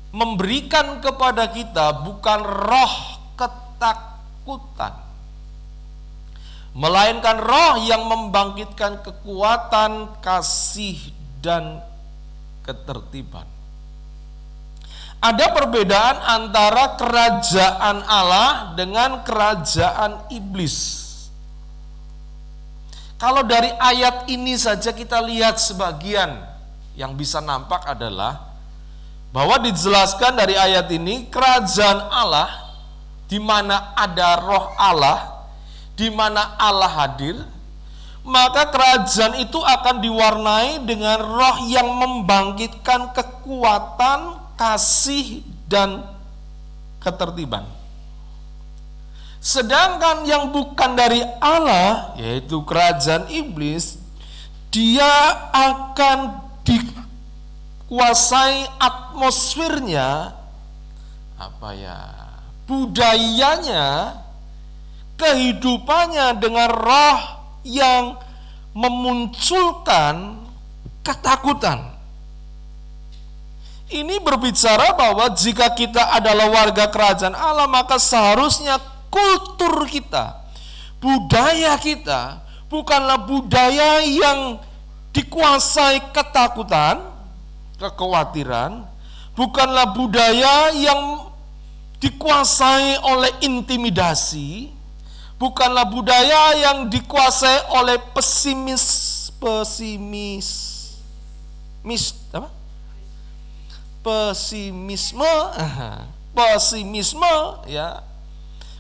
memberikan kepada kita bukan roh ketakutan, melainkan roh yang membangkitkan kekuatan, kasih, dan ketertiban. Ada perbedaan antara kerajaan Allah dengan kerajaan iblis. Kalau dari ayat ini saja kita lihat sebagian yang bisa nampak adalah bahwa dijelaskan dari ayat ini kerajaan Allah di mana ada roh Allah, di mana Allah hadir, maka kerajaan itu akan diwarnai dengan roh yang membangkitkan kekuatan, kasih, dan ketertiban. Sedangkan yang bukan dari Allah, yaitu kerajaan iblis, dia akan dikuasai atmosfernya, budayanya, kehidupannya dengan roh yang memunculkan ketakutan. Ini berbicara bahwa jika kita adalah warga kerajaan Allah, maka seharusnya kultur kita, budaya kita bukanlah budaya yang dikuasai ketakutan, kekhawatiran, bukanlah budaya yang dikuasai oleh intimidasi, bukanlah budaya yang dikuasai oleh pesimisme, ya.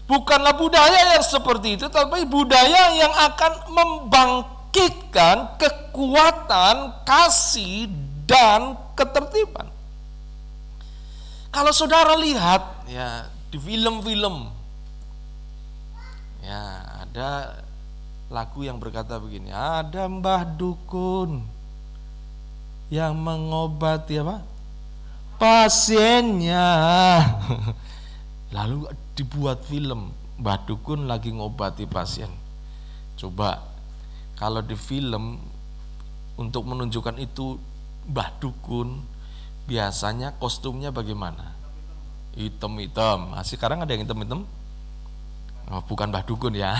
Bukanlah budaya yang seperti itu, tapi budaya yang akan membangkitkan kekuatan, kasih, dan ketertiban. Kalau saudara lihat ya di film-film, ya ada lagu yang berkata begini, ada Mbah Dukun yang mengobati pasiennya. Lalu dibuat film, Mbah Dukun lagi ngobati pasien. Coba kalau di film untuk menunjukkan itu Mbah Dukun, biasanya kostumnya bagaimana? Hitam-hitam. Nah, sekarang ada yang hitam-hitam? Oh, bukan Mbah Dukun ya.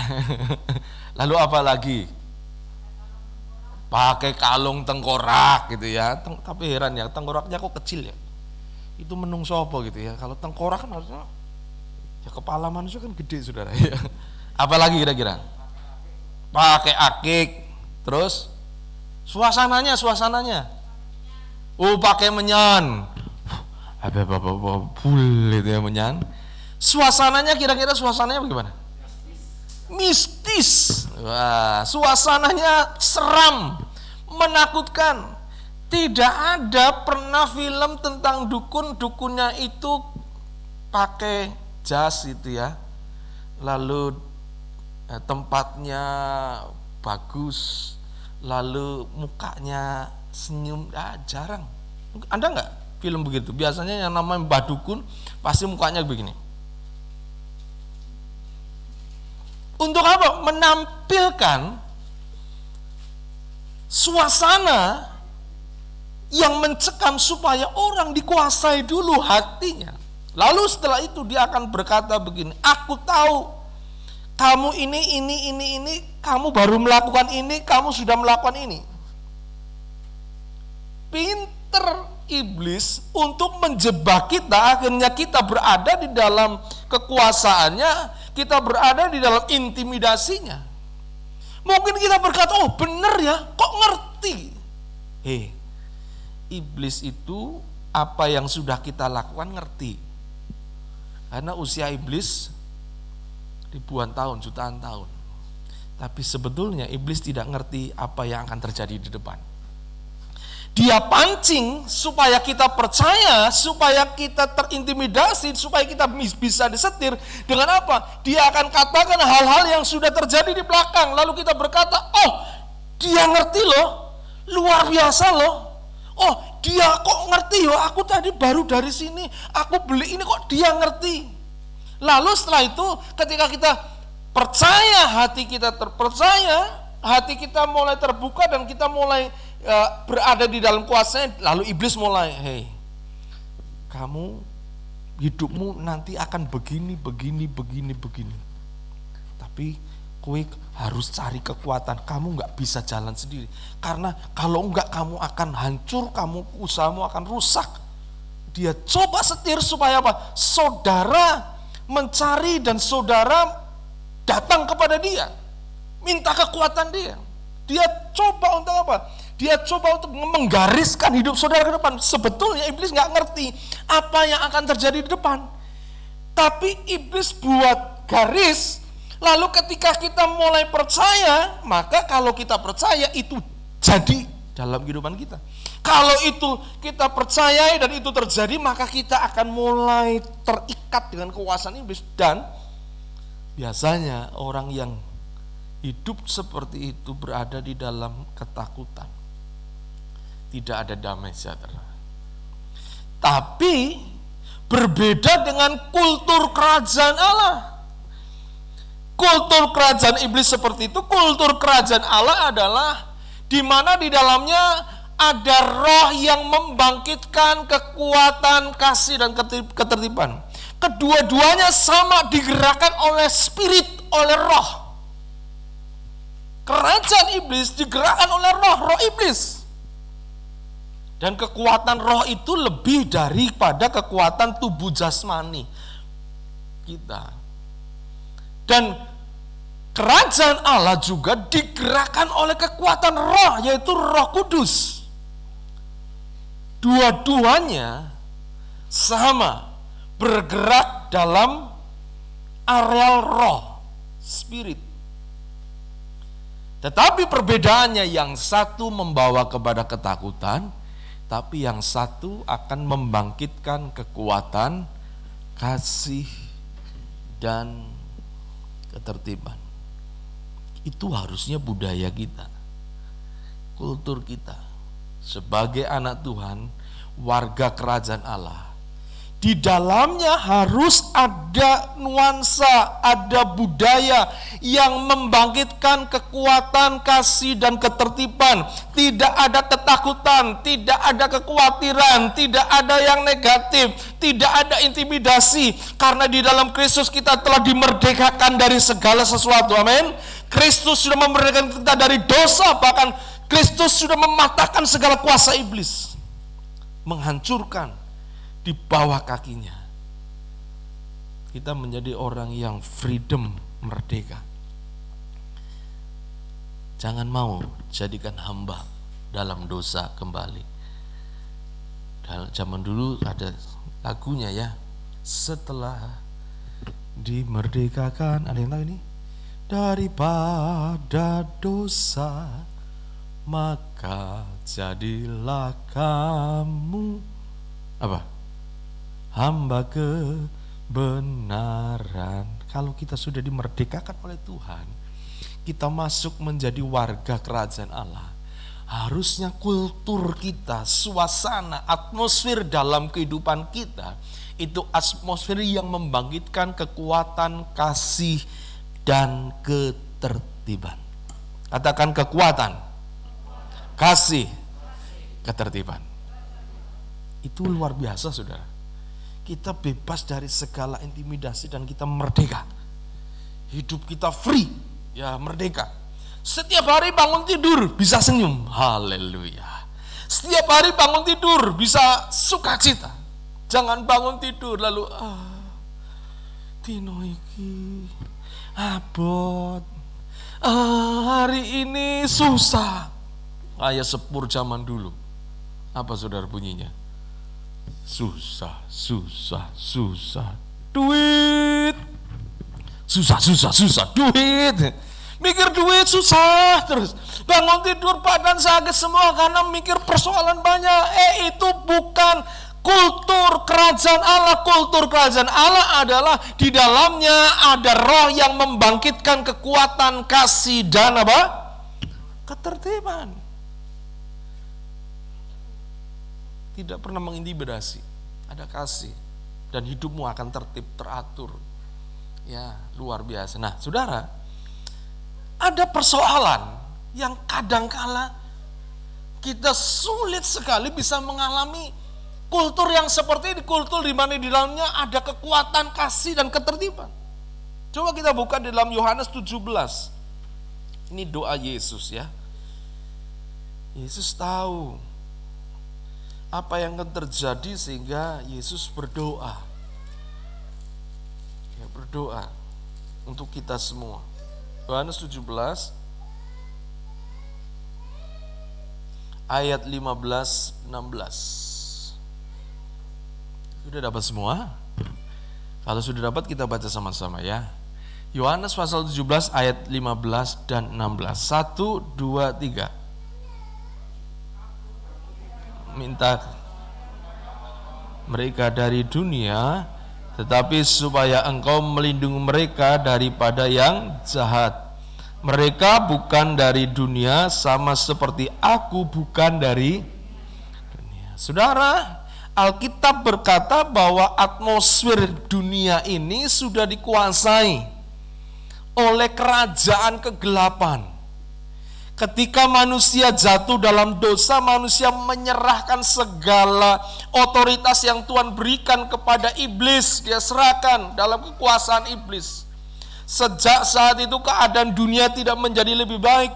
Lalu apa lagi? Pakai kalung tengkorak gitu ya. Tapi heran ya, tengkoraknya kok kecil ya. Itu menungso apa gitu ya. Kalau tengkorak kan harusnya ya kepala manusia kan gede saudara ya. Apalagi kira-kira? Pakai akik. Terus suasananya. Oh, pakai menyan. Apa bul itu ya menyan. Suasananya kira-kira suasananya bagaimana? Mistis. Wah, suasananya seram, menakutkan. Tidak ada pernah film tentang dukunnya itu pakai jas itu ya, lalu tempatnya bagus, lalu mukanya senyum, jarang. Ada nggak film begitu? Biasanya yang namanya Mbah Dukun pasti mukanya begini. Untuk apa? Menampilkan suasana yang mencekam supaya orang dikuasai dulu hatinya. Lalu setelah itu dia akan berkata begini, aku tahu kamu ini, kamu baru melakukan ini, kamu sudah melakukan ini. Pinter iblis untuk menjebak kita, akhirnya kita berada di dalam kekuasaannya, kita berada di dalam intimidasinya. Mungkin kita berkata, oh benar ya, kok ngerti? Iblis itu apa yang sudah kita lakukan ngerti. Karena usia iblis ribuan tahun, jutaan tahun. Tapi sebetulnya iblis tidak ngerti apa yang akan terjadi di depan. Dia pancing supaya kita percaya, supaya kita terintimidasi, supaya kita bisa disetir. Dengan apa? Dia akan katakan hal-hal yang sudah terjadi di belakang. Lalu kita berkata, oh dia ngerti loh, luar biasa loh. Oh dia kok ngerti yo, aku tadi baru dari sini, aku beli ini kok dia ngerti. Lalu setelah itu ketika kita percaya, hati kita terpercaya, hati kita mulai terbuka dan kita mulai berada di dalam kuasanya, lalu iblis mulai, kamu hidupmu nanti akan begini. Tapi kowe harus cari kekuatan, kamu nggak bisa jalan sendiri. Karena kalau enggak kamu akan hancur, usahamu akan rusak. dia coba setir supaya apa? Saudara mencari dan saudara datang kepada dia, minta kekuatan dia. Dia coba untuk apa? Dia coba untuk menggariskan hidup saudara ke depan. Sebetulnya iblis nggak ngerti apa yang akan terjadi di depan. Tapi iblis buat garis, lalu ketika kita mulai percaya, maka kalau kita percaya itu jadi dalam kehidupan kita. Kalau itu kita percayai dan itu terjadi, maka kita akan mulai terikat dengan kekuasaan iblis. Dan biasanya orang yang hidup seperti itu berada di dalam ketakutan. Tidak ada damai sejahtera. Tapi berbeda dengan kultur kerajaan Allah. Kultur kerajaan iblis seperti itu, kultur kerajaan Allah adalah di mana di dalamnya ada roh yang membangkitkan kekuatan, kasih dan ketertiban. Kedua-duanya sama digerakkan oleh spirit, oleh roh. Kerajaan iblis digerakkan oleh roh iblis. Dan kekuatan roh itu lebih daripada kekuatan tubuh jasmani kita. Dan kerajaan Allah juga digerakkan oleh kekuatan roh, yaitu Roh Kudus. Dua-duanya sama bergerak dalam areal roh, spirit. Tetapi perbedaannya, yang satu membawa kepada ketakutan, tapi yang satu akan membangkitkan kekuatan, kasih, dan ketertiban. Itu harusnya budaya kita, kultur kita. Sebagai anak Tuhan, warga kerajaan Allah, di dalamnya harus ada nuansa, ada budaya yang membangkitkan kekuatan, kasih, dan ketertiban. Tidak ada ketakutan, tidak ada kekhawatiran, tidak ada yang negatif, tidak ada intimidasi. Karena di dalam Kristus kita telah dimerdekakan dari segala sesuatu. Amin. Kristus sudah memerdekakan kita dari dosa, bahkan Kristus sudah mematahkan segala kuasa iblis, menghancurkan di bawah kakinya. Kita menjadi orang yang freedom, merdeka. Jangan mau jadikan hamba dalam dosa kembali. Zaman dulu ada lagunya ya, setelah dimerdekakan, ada yang tahu ini? Daripada dosa, maka jadilah kamu apa? Hamba kebenaran. Kalau kita sudah dimerdekakan oleh Tuhan, kita masuk menjadi warga kerajaan Allah. Harusnya kultur kita, suasana, atmosfer dalam kehidupan kita itu atmosfer yang membangkitkan kekuatan, kasih, dan ketertiban. Katakan kekuatan, kasih, ketertiban. Itu luar biasa, saudara. Kita bebas dari segala intimidasi dan kita merdeka. Hidup kita free, ya merdeka. Setiap hari bangun tidur bisa senyum, haleluya. Setiap hari bangun tidur bisa sukacita. Jangan bangun tidur lalu dino iki abot, hari ini susah. Kayak sepur zaman dulu. Apa saudara bunyinya? Susah, susah, susah, duit. Susah, susah, susah, duit. Mikir duit susah terus. Bangun tidur badan sakit semua karena mikir persoalan banyak. Itu bukan kultur kerajaan Allah. Kultur kerajaan Allah adalah di dalamnya ada roh yang membangkitkan kekuatan, kasih, dan apa? Ketertiban. Tidak pernah mengintimidasi, ada kasih, dan hidupmu akan tertib, teratur. Ya, luar biasa. Nah, saudara, ada persoalan yang kadangkala kita sulit sekali bisa mengalami kultur yang seperti ini, kultur di mana di dalamnya ada kekuatan, kasih, dan ketertiban. Coba kita buka di dalam Yohanes 17. Ini doa Yesus ya. Yesus tahu apa yang akan terjadi sehingga Yesus berdoa. Ya, berdoa untuk kita semua. Yohanes 17 ayat 15-16. Sudah dapat semua? Kalau sudah dapat kita baca sama-sama ya. Yohanes pasal 17 ayat 15 dan 16. 1, 2, 3. Minta mereka dari dunia, tetapi supaya engkau melindungi mereka daripada yang jahat. Mereka bukan dari dunia, sama seperti aku bukan dari dunia. Saudara, Alkitab berkata bahwa atmosfer dunia ini sudah dikuasai oleh kerajaan kegelapan. Ketika manusia jatuh dalam dosa, manusia menyerahkan segala otoritas yang Tuhan berikan kepada iblis. Dia serahkan dalam kekuasaan iblis. Sejak saat itu keadaan dunia tidak menjadi lebih baik.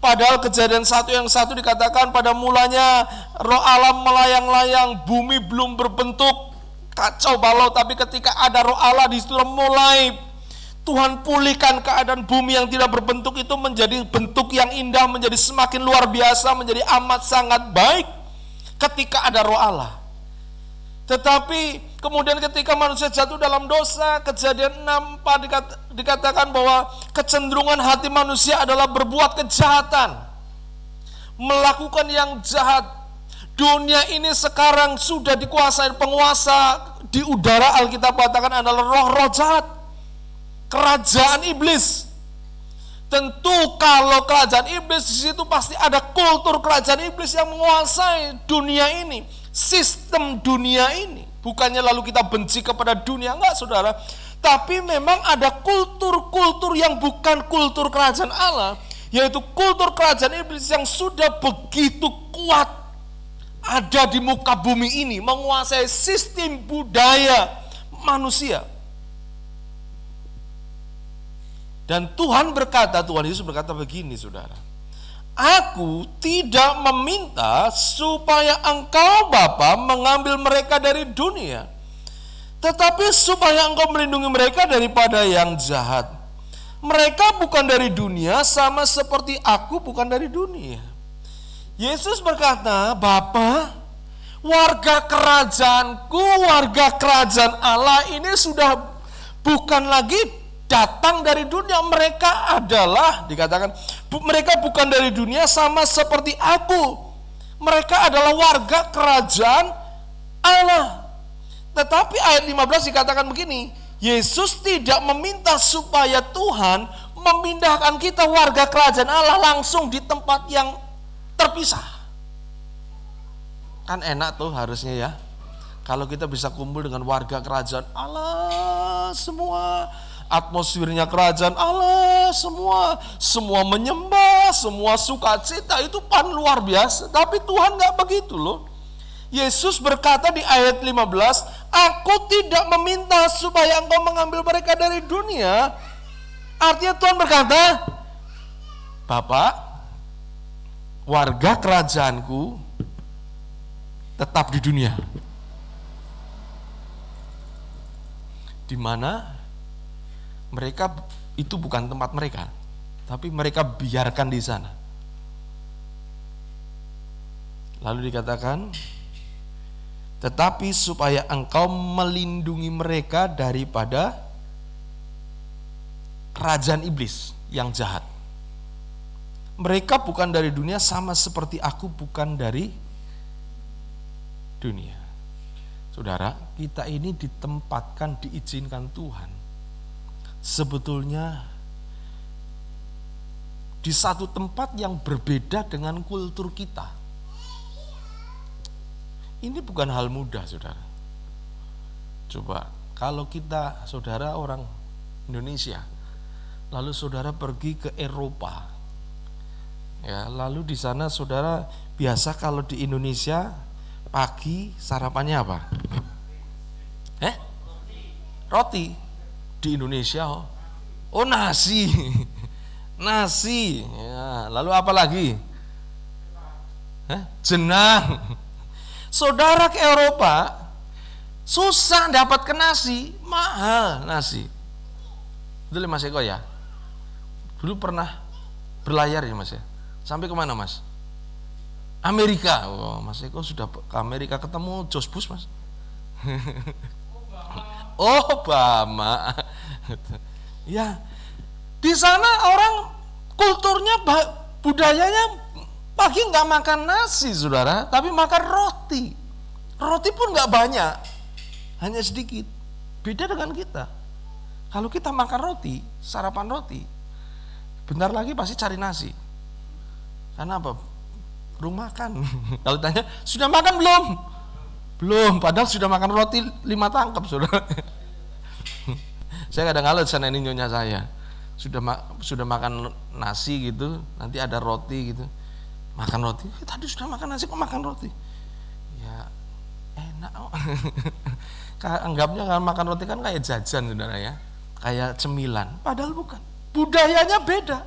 Padahal Kejadian 1 ayat 1 dikatakan pada mulanya roh Allah melayang-layang, bumi belum berbentuk, kacau balau. Tapi ketika ada roh Allah di situ mulai Tuhan pulihkan keadaan bumi yang tidak berbentuk itu menjadi bentuk yang indah, menjadi semakin luar biasa, menjadi amat sangat baik ketika ada roh Allah. Tetapi kemudian ketika manusia jatuh dalam dosa, Kejadian 6 dikatakan bahwa kecenderungan hati manusia adalah berbuat kejahatan, melakukan yang jahat. Dunia ini sekarang sudah dikuasai penguasa di udara, Alkitab katakan adalah roh-roh jahat, kerajaan iblis. Tentu kalau kerajaan iblis di situ pasti ada kultur kerajaan iblis yang menguasai dunia ini, sistem dunia ini. Bukannya lalu kita benci kepada dunia, enggak saudara. Tapi memang ada kultur-kultur yang bukan kultur kerajaan Allah, yaitu kultur kerajaan iblis yang sudah begitu kuat ada di muka bumi ini, menguasai sistem budaya manusia. Dan Tuhan Yesus berkata begini saudara, aku tidak meminta supaya engkau Bapa mengambil mereka dari dunia, tetapi supaya engkau melindungi mereka daripada yang jahat. Mereka bukan dari dunia, sama seperti aku bukan dari dunia. Yesus berkata, Bapa, warga kerajaanku, warga kerajaan Allah ini sudah bukan lagi datang dari dunia. Mereka adalah, dikatakan, mereka bukan dari dunia sama seperti aku. Mereka adalah warga kerajaan Allah. Tetapi ayat 15 dikatakan begini, Yesus tidak meminta supaya Tuhan memindahkan kita warga kerajaan Allah langsung di tempat yang terpisah. Kan enak tuh harusnya ya, kalau kita bisa kumpul dengan warga kerajaan Allah semua, atmosfernya kerajaan Allah semua menyembah, semua sukacita, itu pan luar biasa. Tapi Tuhan gak begitu loh. Yesus berkata di ayat 15, aku tidak meminta supaya engkau mengambil mereka dari dunia. Artinya Tuhan berkata, Bapak, warga kerajaanku tetap di dunia, di mana mereka itu bukan tempat mereka, tapi mereka biarkan di sana. Lalu dikatakan, tetapi supaya engkau melindungi mereka daripada kerajaan iblis yang jahat. Mereka bukan dari dunia, sama seperti aku bukan dari dunia. Saudara, kita ini ditempatkan, diizinkan Tuhan sebetulnya di satu tempat yang berbeda dengan kultur kita. Ini bukan hal mudah, saudara. Coba kalau kita, saudara, orang Indonesia, lalu saudara pergi ke Eropa, ya, lalu di sana saudara biasa kalau di Indonesia pagi sarapannya apa? Roti. Di Indonesia oh nasi. Nasi ya, lalu apa lagi? Jenang. Saudara ke Eropa, susah dapat ke nasi, mahal nasi. Betul ya Mas Eko ya? Dulu pernah berlayar ya Mas ya? Sampai kemana Mas? Amerika. Oh, Mas Eko sudah ke Amerika ketemu George Bush Mas. Obama. Ya, di sana orang kulturnya, budayanya pagi nggak makan nasi saudara, tapi makan roti. Roti pun nggak banyak, hanya sedikit. Beda dengan kita. Kalau kita makan roti, sarapan roti, bentar lagi pasti cari nasi. Karena apa? Belum makan. Kalau tanya, sudah makan belum? Belum, padahal sudah makan roti 5 tangkap saudara. Saya kadang ngalet sana ini nyonya saya. Sudah makan nasi gitu, nanti ada roti gitu. Makan roti, tadi sudah makan nasi kok makan roti? Ya enak. Anggapnya kan makan roti kan kayak jajan saudara ya, kayak cemilan. Padahal bukan. Budayanya beda.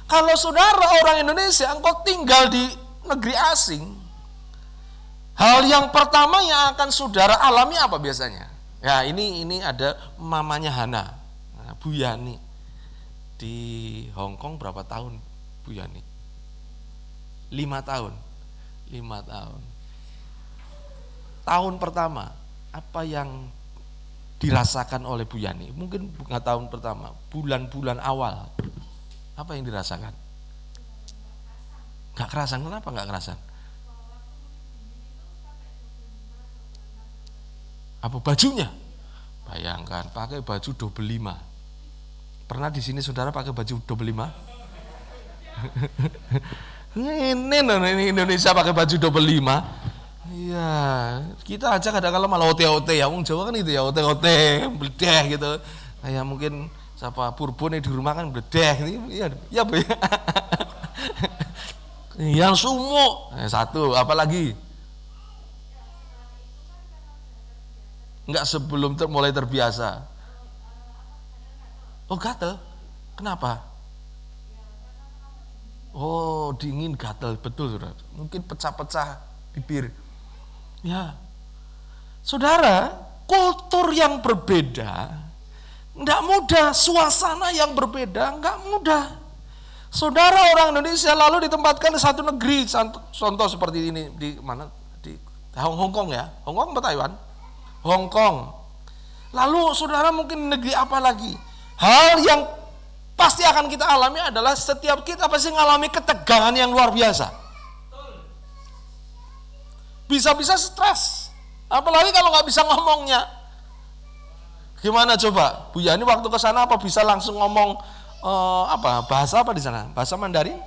Kalau saudara orang Indonesia, engkau tinggal di negeri asing, hal yang pertama yang akan saudara alami apa biasanya? Ya ini ada mamanya Hana, Bu Yani. Di Hong Kong berapa tahun Bu Yani? 5 tahun. 5 tahun. Tahun pertama, apa yang dirasakan oleh Bu Yani? Mungkin bukan tahun pertama, bulan-bulan awal. Apa yang dirasakan? Gak kerasan, kenapa gak kerasan? Apa bajunya? Bayangkan, pakai baju double 5. Pernah di sini saudara pakai baju double 5? Ini Indonesia pakai baju double 5. Iya, kita aja kadang-kadang malah ote-ote ya, wong Jawa kan itu ya, ote-ote, bledeh gitu. Kayak mungkin siapa Purbo nih di rumah kan bledeh gitu. Iya Bu ya. Yang sumo, satu, apalagi? Enggak sebelum mulai terbiasa. Oh gatel, kenapa? Oh dingin gatel, betul saudara. Mungkin pecah-pecah bibir. Ya, saudara, kultur yang berbeda, enggak mudah. Suasana yang berbeda, enggak mudah. Saudara orang Indonesia lalu ditempatkan di satu negeri, contoh seperti ini di mana? Di Hong Kong ya, Hong Kong atau Taiwan? Hong Kong. Lalu saudara mungkin negeri apa lagi? Hal yang pasti akan kita alami adalah setiap kita pasti mengalami ketegangan yang luar biasa. Bisa-bisa stres. Apalagi kalau nggak bisa ngomongnya. Gimana coba? Bu Yani waktu ke sana apa bisa langsung ngomong bahasa apa di sana? Bahasa Mandarin?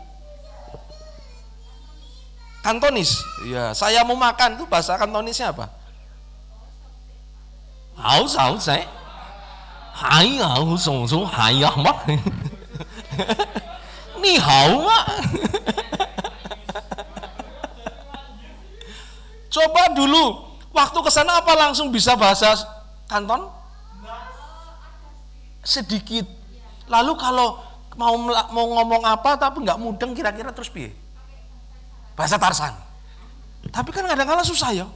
Kantonis. Iya, saya mau makan tuh bahasa Kantonisnya apa? Hao saya. Hai hao song song hai ya mak. Ni hao mak. Coba dulu waktu ke sana apa langsung bisa bahasa Kanton? Sedikit. Lalu kalau mau ngomong apa tapi nggak mudeng kira-kira terus piye? Bahasa Tarsan. Tapi kan kadang-kadang susah ya.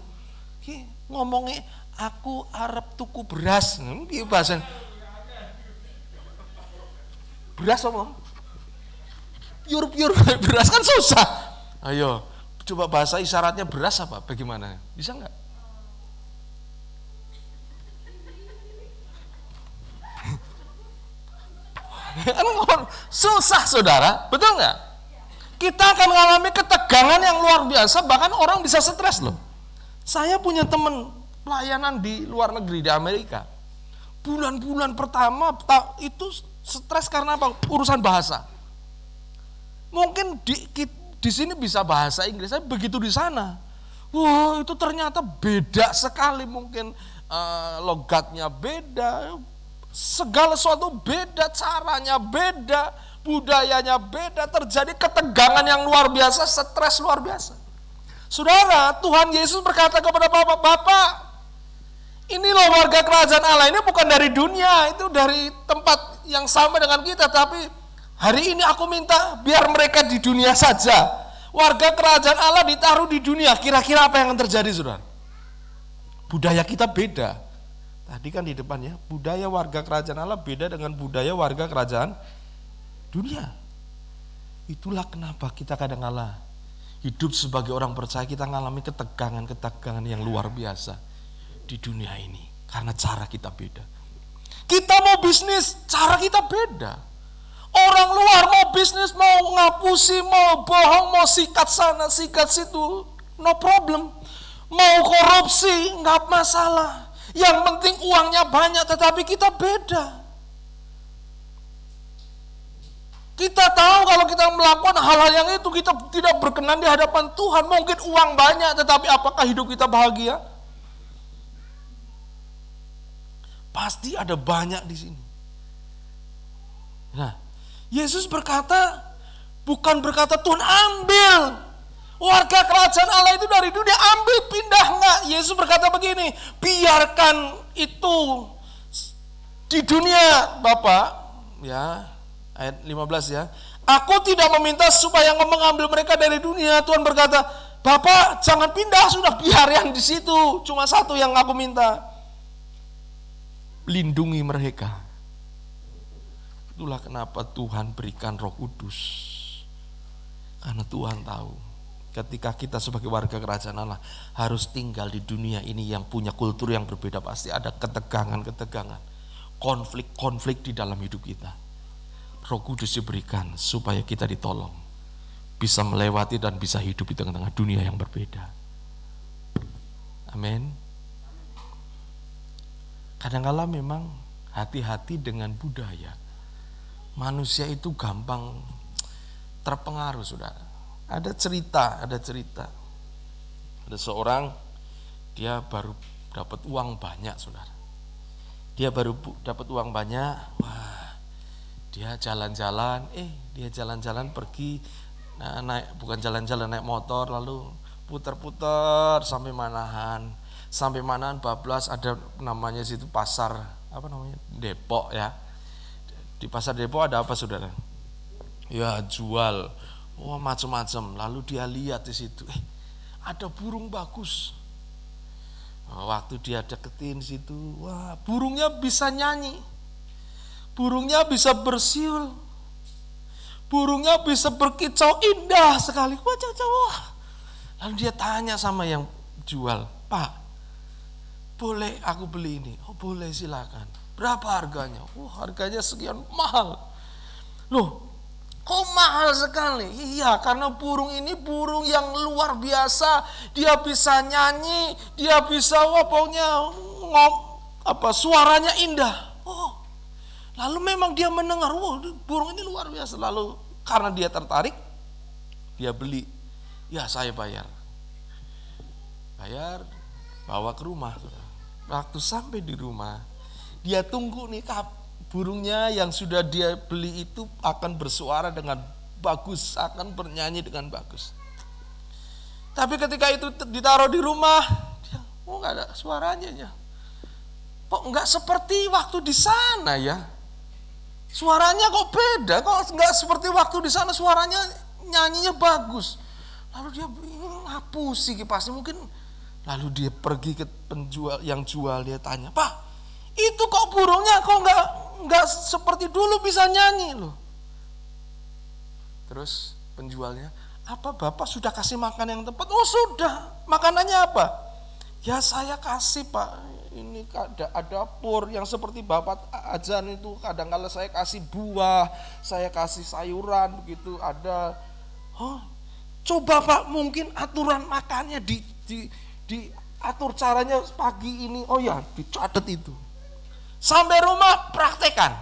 Ngomongnya aku arep tuku beras. Piye bahasa? Beras apa? Pure beras kan susah. Ayo, coba bahasa isyaratnya beras apa? Bagaimana? Bisa nggak? Kan susah saudara, betul nggak? Kita akan mengalami ketegangan yang luar biasa, bahkan orang bisa stres loh. Saya punya teman pelayanan di luar negeri di Amerika. Bulan-bulan pertama itu stres karena apa? Urusan bahasa. Mungkin di sini bisa bahasa Inggris, tapi begitu di sana, wah itu ternyata beda sekali. Mungkin logatnya beda, segala sesuatu beda, caranya beda, budayanya beda, terjadi ketegangan yang luar biasa, stres luar biasa. Saudara, Tuhan Yesus berkata kepada Bapak, ini loh warga kerajaan Allah ini bukan dari dunia, itu dari tempat yang sama dengan kita, tapi hari ini aku minta biar mereka di dunia saja. warga kerajaan Allah ditaruh di dunia, kira-kira apa yang akan terjadi, saudara? Budaya kita beda. Tadi kan di depannya, budaya warga kerajaan Allah beda dengan budaya warga kerajaan dunia. Itulah kenapa kita kadang-kala hidup sebagai orang percaya, kita mengalami ketegangan-ketegangan yang luar biasa di dunia ini. Karena cara kita beda. Kita mau bisnis, cara kita beda. Orang luar mau bisnis, mau ngapusi, mau bohong, mau sikat sana, sikat situ, no problem. Mau korupsi, nggak masalah. Yang penting uangnya banyak, tetapi kita beda. Kita tahu kalau kita melakukan hal-hal yang itu, kita tidak berkenan di hadapan Tuhan. Mungkin uang banyak, tetapi apakah hidup kita bahagia? Pasti ada banyak di sini. Nah, Yesus berkata, bukan berkata Tuhan ambil warga kerajaan Allah itu dari dunia, ambil, pindah, enggak. Yesus berkata begini, biarkan itu di dunia, Bapak, ya, ayat 15 ya. Aku tidak meminta supaya engkau mengambil mereka dari dunia. Tuhan berkata, Bapak jangan pindah, sudah biar yang di situ. Cuma satu yang aku minta, lindungi mereka. Itulah kenapa Tuhan berikan Roh Kudus. Karena Tuhan tahu ketika kita sebagai warga kerajaan Allah harus tinggal di dunia ini yang punya kultur yang berbeda, pasti ada ketegangan-ketegangan, konflik-konflik di dalam hidup kita. Roh Kudus diberikan supaya kita ditolong, bisa melewati dan bisa hidup di tengah-tengah dunia yang berbeda. Amin. Kadang-kala memang hati-hati dengan budaya. Manusia itu gampang terpengaruh, saudara. Ada cerita. Ada seorang, dia baru dapat uang banyak, saudara. Dia baru dapat uang banyak, wah, dia jalan-jalan pergi, bukan jalan-jalan, naik motor, lalu putar-putar sampai Manahan bablas, ada namanya situ pasar, Depok ya. Di pasar Depok ada apa, saudara? Ya jual, macam-macam. Lalu dia lihat di situ, ada burung bagus. Waktu dia deketin situ, wah, burungnya bisa nyanyi, burungnya bisa bersiul, burungnya bisa berkicau indah sekali. Wah. Lalu dia tanya sama yang jual, Pak, boleh aku beli ini? Oh boleh, silakan. Berapa harganya? Harganya sekian, mahal. Loh, kok mahal sekali? Iya, karena burung ini burung yang luar biasa. Dia bisa nyanyi, dia bisa suaranya indah. Lalu memang dia mendengar, burung ini luar biasa. Lalu karena dia tertarik, dia beli. Ya, saya bayar, bawa ke rumah. Waktu sampai di rumah, dia tunggu nih, burungnya yang sudah dia beli itu akan bersuara dengan bagus, akan bernyanyi dengan bagus. Tapi ketika itu ditaruh di rumah, dia nggak ada suaranya ya. Kok nggak seperti waktu di sana ya? Suaranya kok beda, kok nggak seperti waktu di sana, suaranya nyanyinya bagus. Lalu dia ngapusi kipasnya mungkin. Lalu dia pergi ke penjual yang jual, dia tanya, Pak, itu kok burungnya kok nggak seperti dulu bisa nyanyi loh. Terus penjualnya, apa Bapak sudah kasih makan yang tepat? Oh sudah. Makanannya apa? Ya saya kasih, Pak. Ini ada pur yang seperti Bapak ajan itu. Kadang-kala saya kasih buah, saya kasih sayuran begitu. Ada. Coba Pak, mungkin aturan makannya diatur caranya pagi ini. Oh ya, dicatat itu. Sampai rumah praktekan.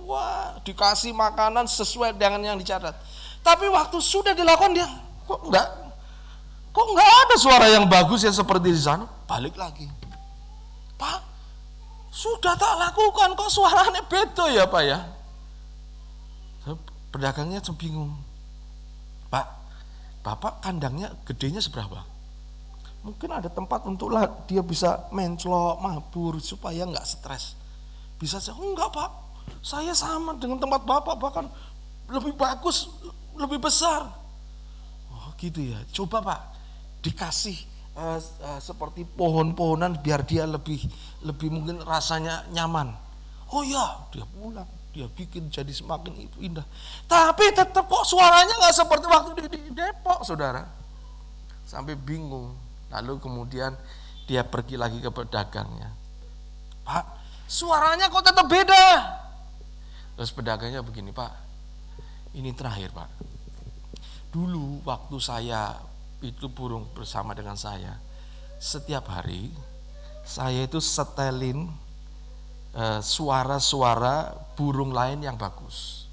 Wah, dikasih makanan sesuai dengan yang dicatat. Tapi waktu sudah dilakukan dia kok enggak ada suara yang bagus yang seperti di sana. Balik lagi. Pak, sudah tak lakukan kok suaranya beda ya Pak ya. Pedagangnya bingung. Pak, Bapak kandangnya gedenya seberapa? Mungkin ada tempat untuk dia bisa menclok, mabur supaya enggak stres. Bisa saya, enggak Pak, saya sama dengan tempat Bapak, bahkan lebih bagus, lebih besar. gitu ya. Coba Pak, dikasih seperti pohon-pohonan biar dia lebih mungkin rasanya nyaman. Oh ya, dia pulang, dia bikin jadi semakin indah. Tapi tetap kok suaranya nggak seperti waktu di Depok, saudara. Sampai bingung. Lalu kemudian dia pergi lagi ke pedagangnya. Pak, suaranya kok tetap beda. Terus pedagangnya begini, Pak, ini terakhir Pak. Dulu waktu saya itu burung bersama dengan saya, setiap hari saya itu setelin suara-suara burung lain yang bagus.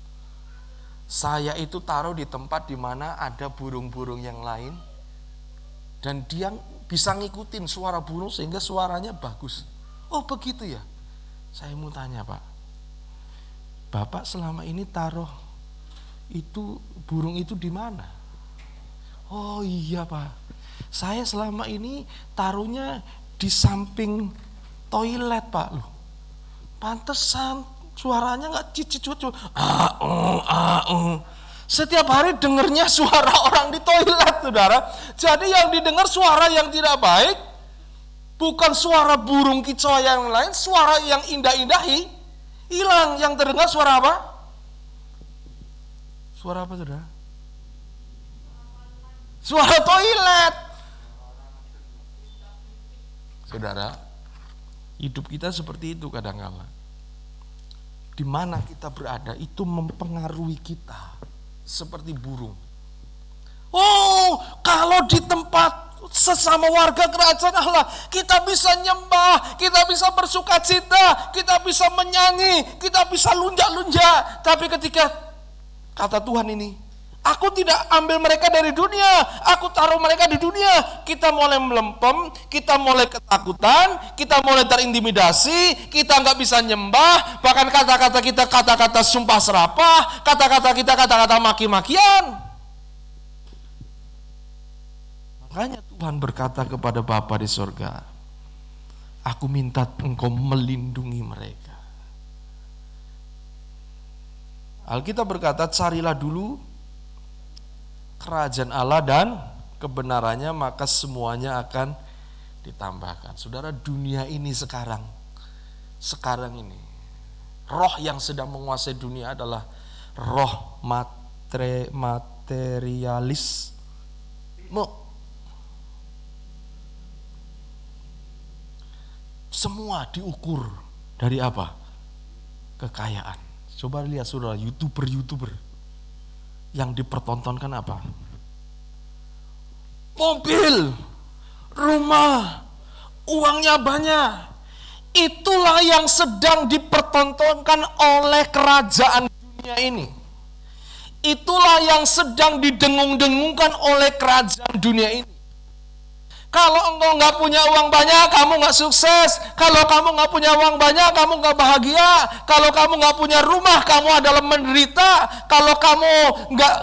Saya itu taruh di tempat di mana ada burung-burung yang lain, dan dia bisa ngikutin suara burung sehingga suaranya bagus. Oh begitu ya. Saya mau tanya Pak, Bapak selama ini taruh itu burung itu di mana? Oh iya Pak, saya selama ini taruhnya di samping toilet Pak. Loh, pantesan suaranya nggak cicit-cicit. Setiap hari dengernya suara orang di toilet, saudara. Jadi yang didengar suara yang tidak baik, bukan suara burung kicau yang lain, suara yang indah-indahi hilang. Yang terdengar suara apa? Suara apa saudara? Suara toilet. Saudara, hidup kita seperti itu kadang-kala. Di mana kita berada itu mempengaruhi kita seperti burung. Oh, kalau di tempat sesama warga kerajaan Allah, kita bisa nyembah, kita bisa bersukacita, kita bisa menyanyi, kita bisa lunjak-lunjak. Tapi ketika kata Tuhan ini, aku tidak ambil mereka dari dunia, aku taruh mereka di dunia. Kita mulai melempem, kita mulai ketakutan, kita mulai terintimidasi, kita nggak bisa nyembah, bahkan kata-kata kita kata-kata sumpah serapah, kata-kata kita kata-kata maki-makian. Makanya Tuhan berkata kepada Bapa di sorga, aku minta engkau melindungi mereka. Alkitab berkata, carilah dulu kerajaan Allah dan kebenarannya, maka semuanya akan ditambahkan. Saudara, dunia ini sekarang ini, roh yang sedang menguasai dunia adalah roh materialisme. Semua diukur dari apa? Kekayaan. Coba lihat saudara, YouTuber yang dipertontonkan apa? Mobil, rumah, uangnya banyak. Itulah yang sedang dipertontonkan oleh kerajaan dunia ini. Itulah yang sedang didengung-dengungkan oleh kerajaan dunia ini. Kalau engkau nggak punya uang banyak, kamu nggak sukses. Kalau kamu nggak punya uang banyak, kamu nggak bahagia. Kalau kamu nggak punya rumah, kamu adalah menderita. Kalau kamu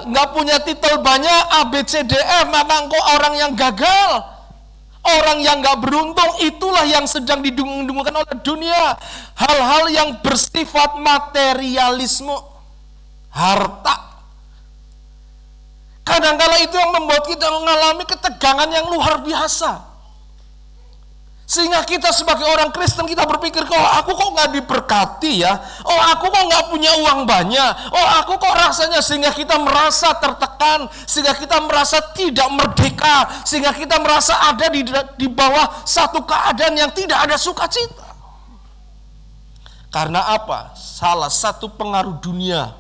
nggak punya titel banyak A, B, C, D, F, maka engkau orang yang gagal, orang yang nggak beruntung. Itulah yang sedang didengung-dengungkan oleh dunia. Hal-hal yang bersifat materialisme, harta. Kadang-kala itu yang membuat kita mengalami ketegangan yang luar biasa. Sehingga kita sebagai orang Kristen, kita berpikir, oh aku kok nggak diberkati ya, oh aku kok nggak punya uang banyak, oh aku kok rasanya, sehingga kita merasa tertekan, sehingga kita merasa tidak merdeka, sehingga kita merasa ada di bawah satu keadaan yang tidak ada sukacita. Karena apa? Salah satu pengaruh dunia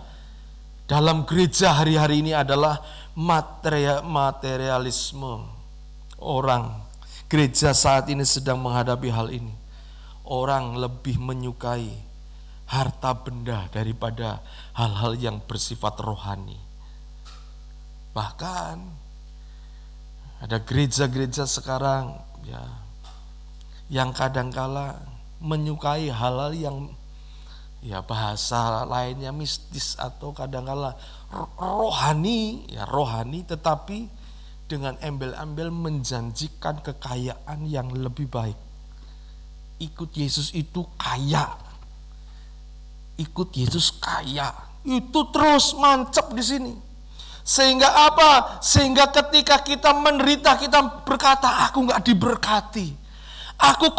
dalam gereja hari-hari ini adalah materialisme. Orang gereja saat ini sedang menghadapi hal ini. Orang lebih menyukai harta benda daripada hal-hal yang bersifat rohani. Bahkan ada gereja-gereja sekarang ya, yang kadangkala menyukai hal-hal yang ya bahasa lainnya mistis atau kadangkala rohani, tetapi dengan embel-embel menjanjikan kekayaan yang lebih baik. Ikut Yesus itu kaya. Ikut Yesus kaya. Itu terus mancap di sini. Sehingga apa? Sehingga ketika kita menderita, kita berkata, aku nggak diberkati. Aku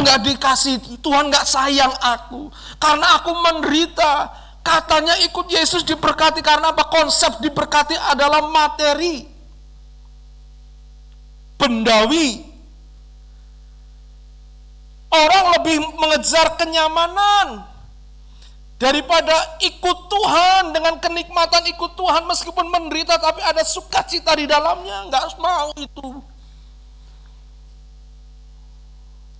nggak dikasih, Tuhan nggak sayang aku. Karena aku menderita. Katanya ikut Yesus diberkati, karena apa? Konsep diberkati adalah materi. Bendawi. Orang lebih mengejar kenyamanan daripada ikut Tuhan, dengan kenikmatan ikut Tuhan meskipun menderita tapi ada sukacita di dalamnya. Nggak mau itu.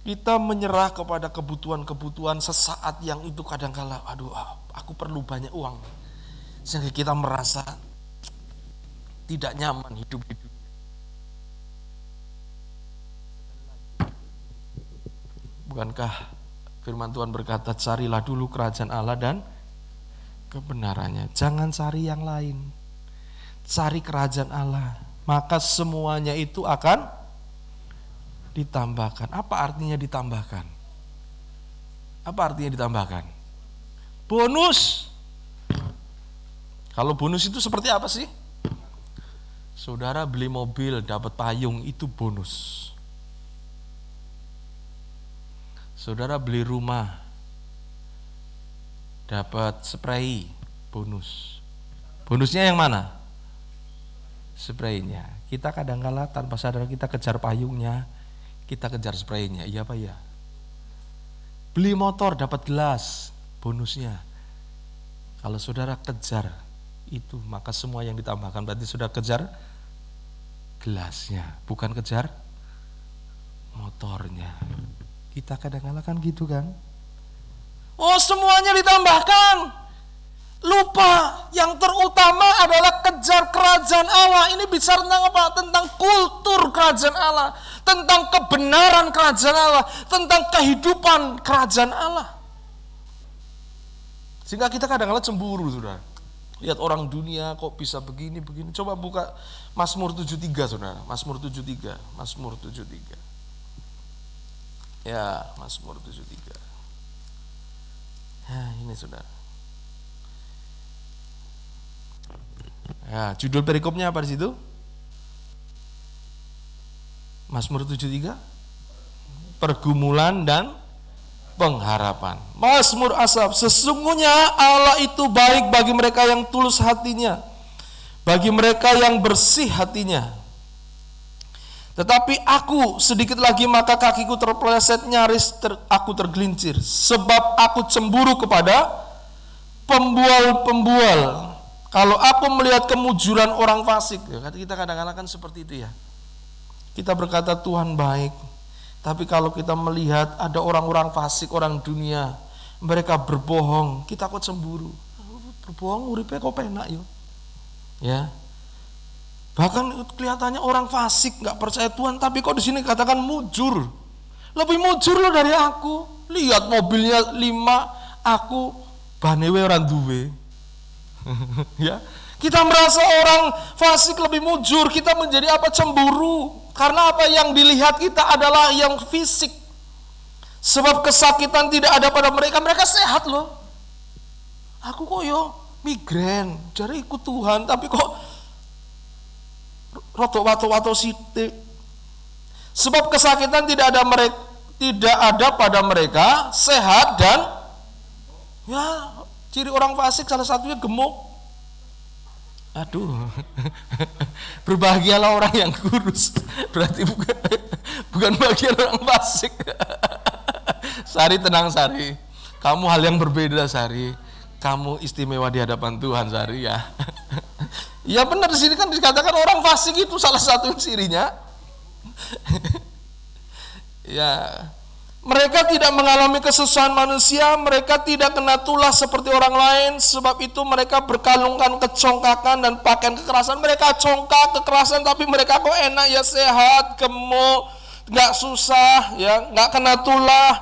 Kita menyerah kepada kebutuhan-kebutuhan sesaat yang itu kadang-kala, aduh aku perlu banyak uang. Sehingga kita merasa tidak nyaman hidup di dunia. Bukankah firman Tuhan berkata, carilah dulu kerajaan Allah dan kebenarannya. Jangan cari yang lain. Cari kerajaan Allah. Maka semuanya itu akan ditambahkan. Apa artinya ditambahkan? Apa artinya ditambahkan? Bonus. Kalau bonus itu seperti apa sih? Saudara beli mobil dapat payung, itu bonus. Saudara beli rumah dapat spray, bonus. Bonusnya yang mana? Spraynya. Kita kadang-kala tanpa sadar kita kejar payungnya, kita kejar spraynya. Iya apa ya? Beli motor dapat gelas, bonusnya. Kalau saudara kejar itu, maka semua yang ditambahkan berarti sudah kejar gelasnya, bukan kejar motornya. Kita kadang-kala kan gitu kan? Oh, semuanya ditambahkan. Lupa yang terutama adalah kejar kerajaan Allah. Ini bicara tentang apa? Tentang kultur kerajaan Allah, tentang kebenaran kerajaan Allah, tentang kehidupan kerajaan Allah. Sehingga kita kadang-kala cemburu, Saudara. Lihat orang dunia kok bisa begini. Coba buka Mazmur 73, Saudara. Mazmur 73. Ya, Mazmur 73. Ya, ini Saudara. Ya, judul perikopnya apa di situ? Mazmur 73. Pergumulan dan pengharapan. Mazmur Asaf, sesungguhnya Allah itu baik bagi mereka yang tulus hatinya, bagi mereka yang bersih hatinya. Tetapi aku sedikit lagi maka kakiku terpeleset, nyaris aku tergelincir, sebab aku cemburu kepada pembual-pembual. Kalau aku melihat kemujuran orang fasik, kita kadang-kadang kan seperti itu ya. Kita berkata Tuhan baik, tapi kalau kita melihat ada orang-orang fasik, orang dunia, mereka berbohong, kita kok cemburu. Berbohong uripe kok penak yo. Ya. Bahkan kelihatannya orang fasik, nggak percaya Tuhan, tapi kok di sini katakan mujur. Lebih mujur lo dari aku. Lihat mobilnya 5, aku banewe orang duwe. Ya, kita merasa orang fasik lebih mujur, kita menjadi apa? Cemburu. Karena apa? Yang dilihat kita adalah yang fisik. Sebab kesakitan tidak ada pada mereka, mereka sehat loh. Aku kok yo migrain, jadi ikut Tuhan, tapi kok rotok wato sitik. Sebab kesakitan tidak ada pada mereka, sehat dan ya. Ciri orang fasik salah satunya gemuk. Aduh. Berbahagialah orang yang kurus. Berarti bukan bagian orang fasik. Sari, tenang Sari. Kamu hal yang berbeda Sari. Kamu istimewa di hadapan Tuhan Sari ya. Ya benar, di sini kan dikatakan orang fasik itu salah satu cirinya. Ya. Mereka tidak mengalami kesusahan manusia, mereka tidak kena tulah seperti orang lain, sebab itu mereka berkalungkan kecongkakan dan pakaian kekerasan. Mereka congkak, kekerasan, tapi mereka kok enak ya, sehat, gemuk, nggak susah, ya, nggak kena tulah,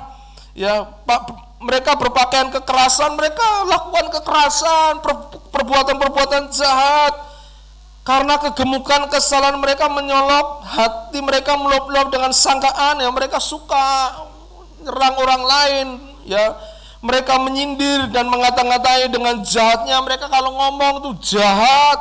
ya. Mereka berpakaian kekerasan, mereka lakukan kekerasan, perbuatan-perbuatan jahat. Karena kegemukan kesalahan mereka menyolok, hati mereka meluap-luap dengan sangkaan, ya mereka suka nyerang orang lain, ya. Mereka menyindir dan mengata-ngatai dengan jahatnya. Mereka kalau ngomong tuh jahat,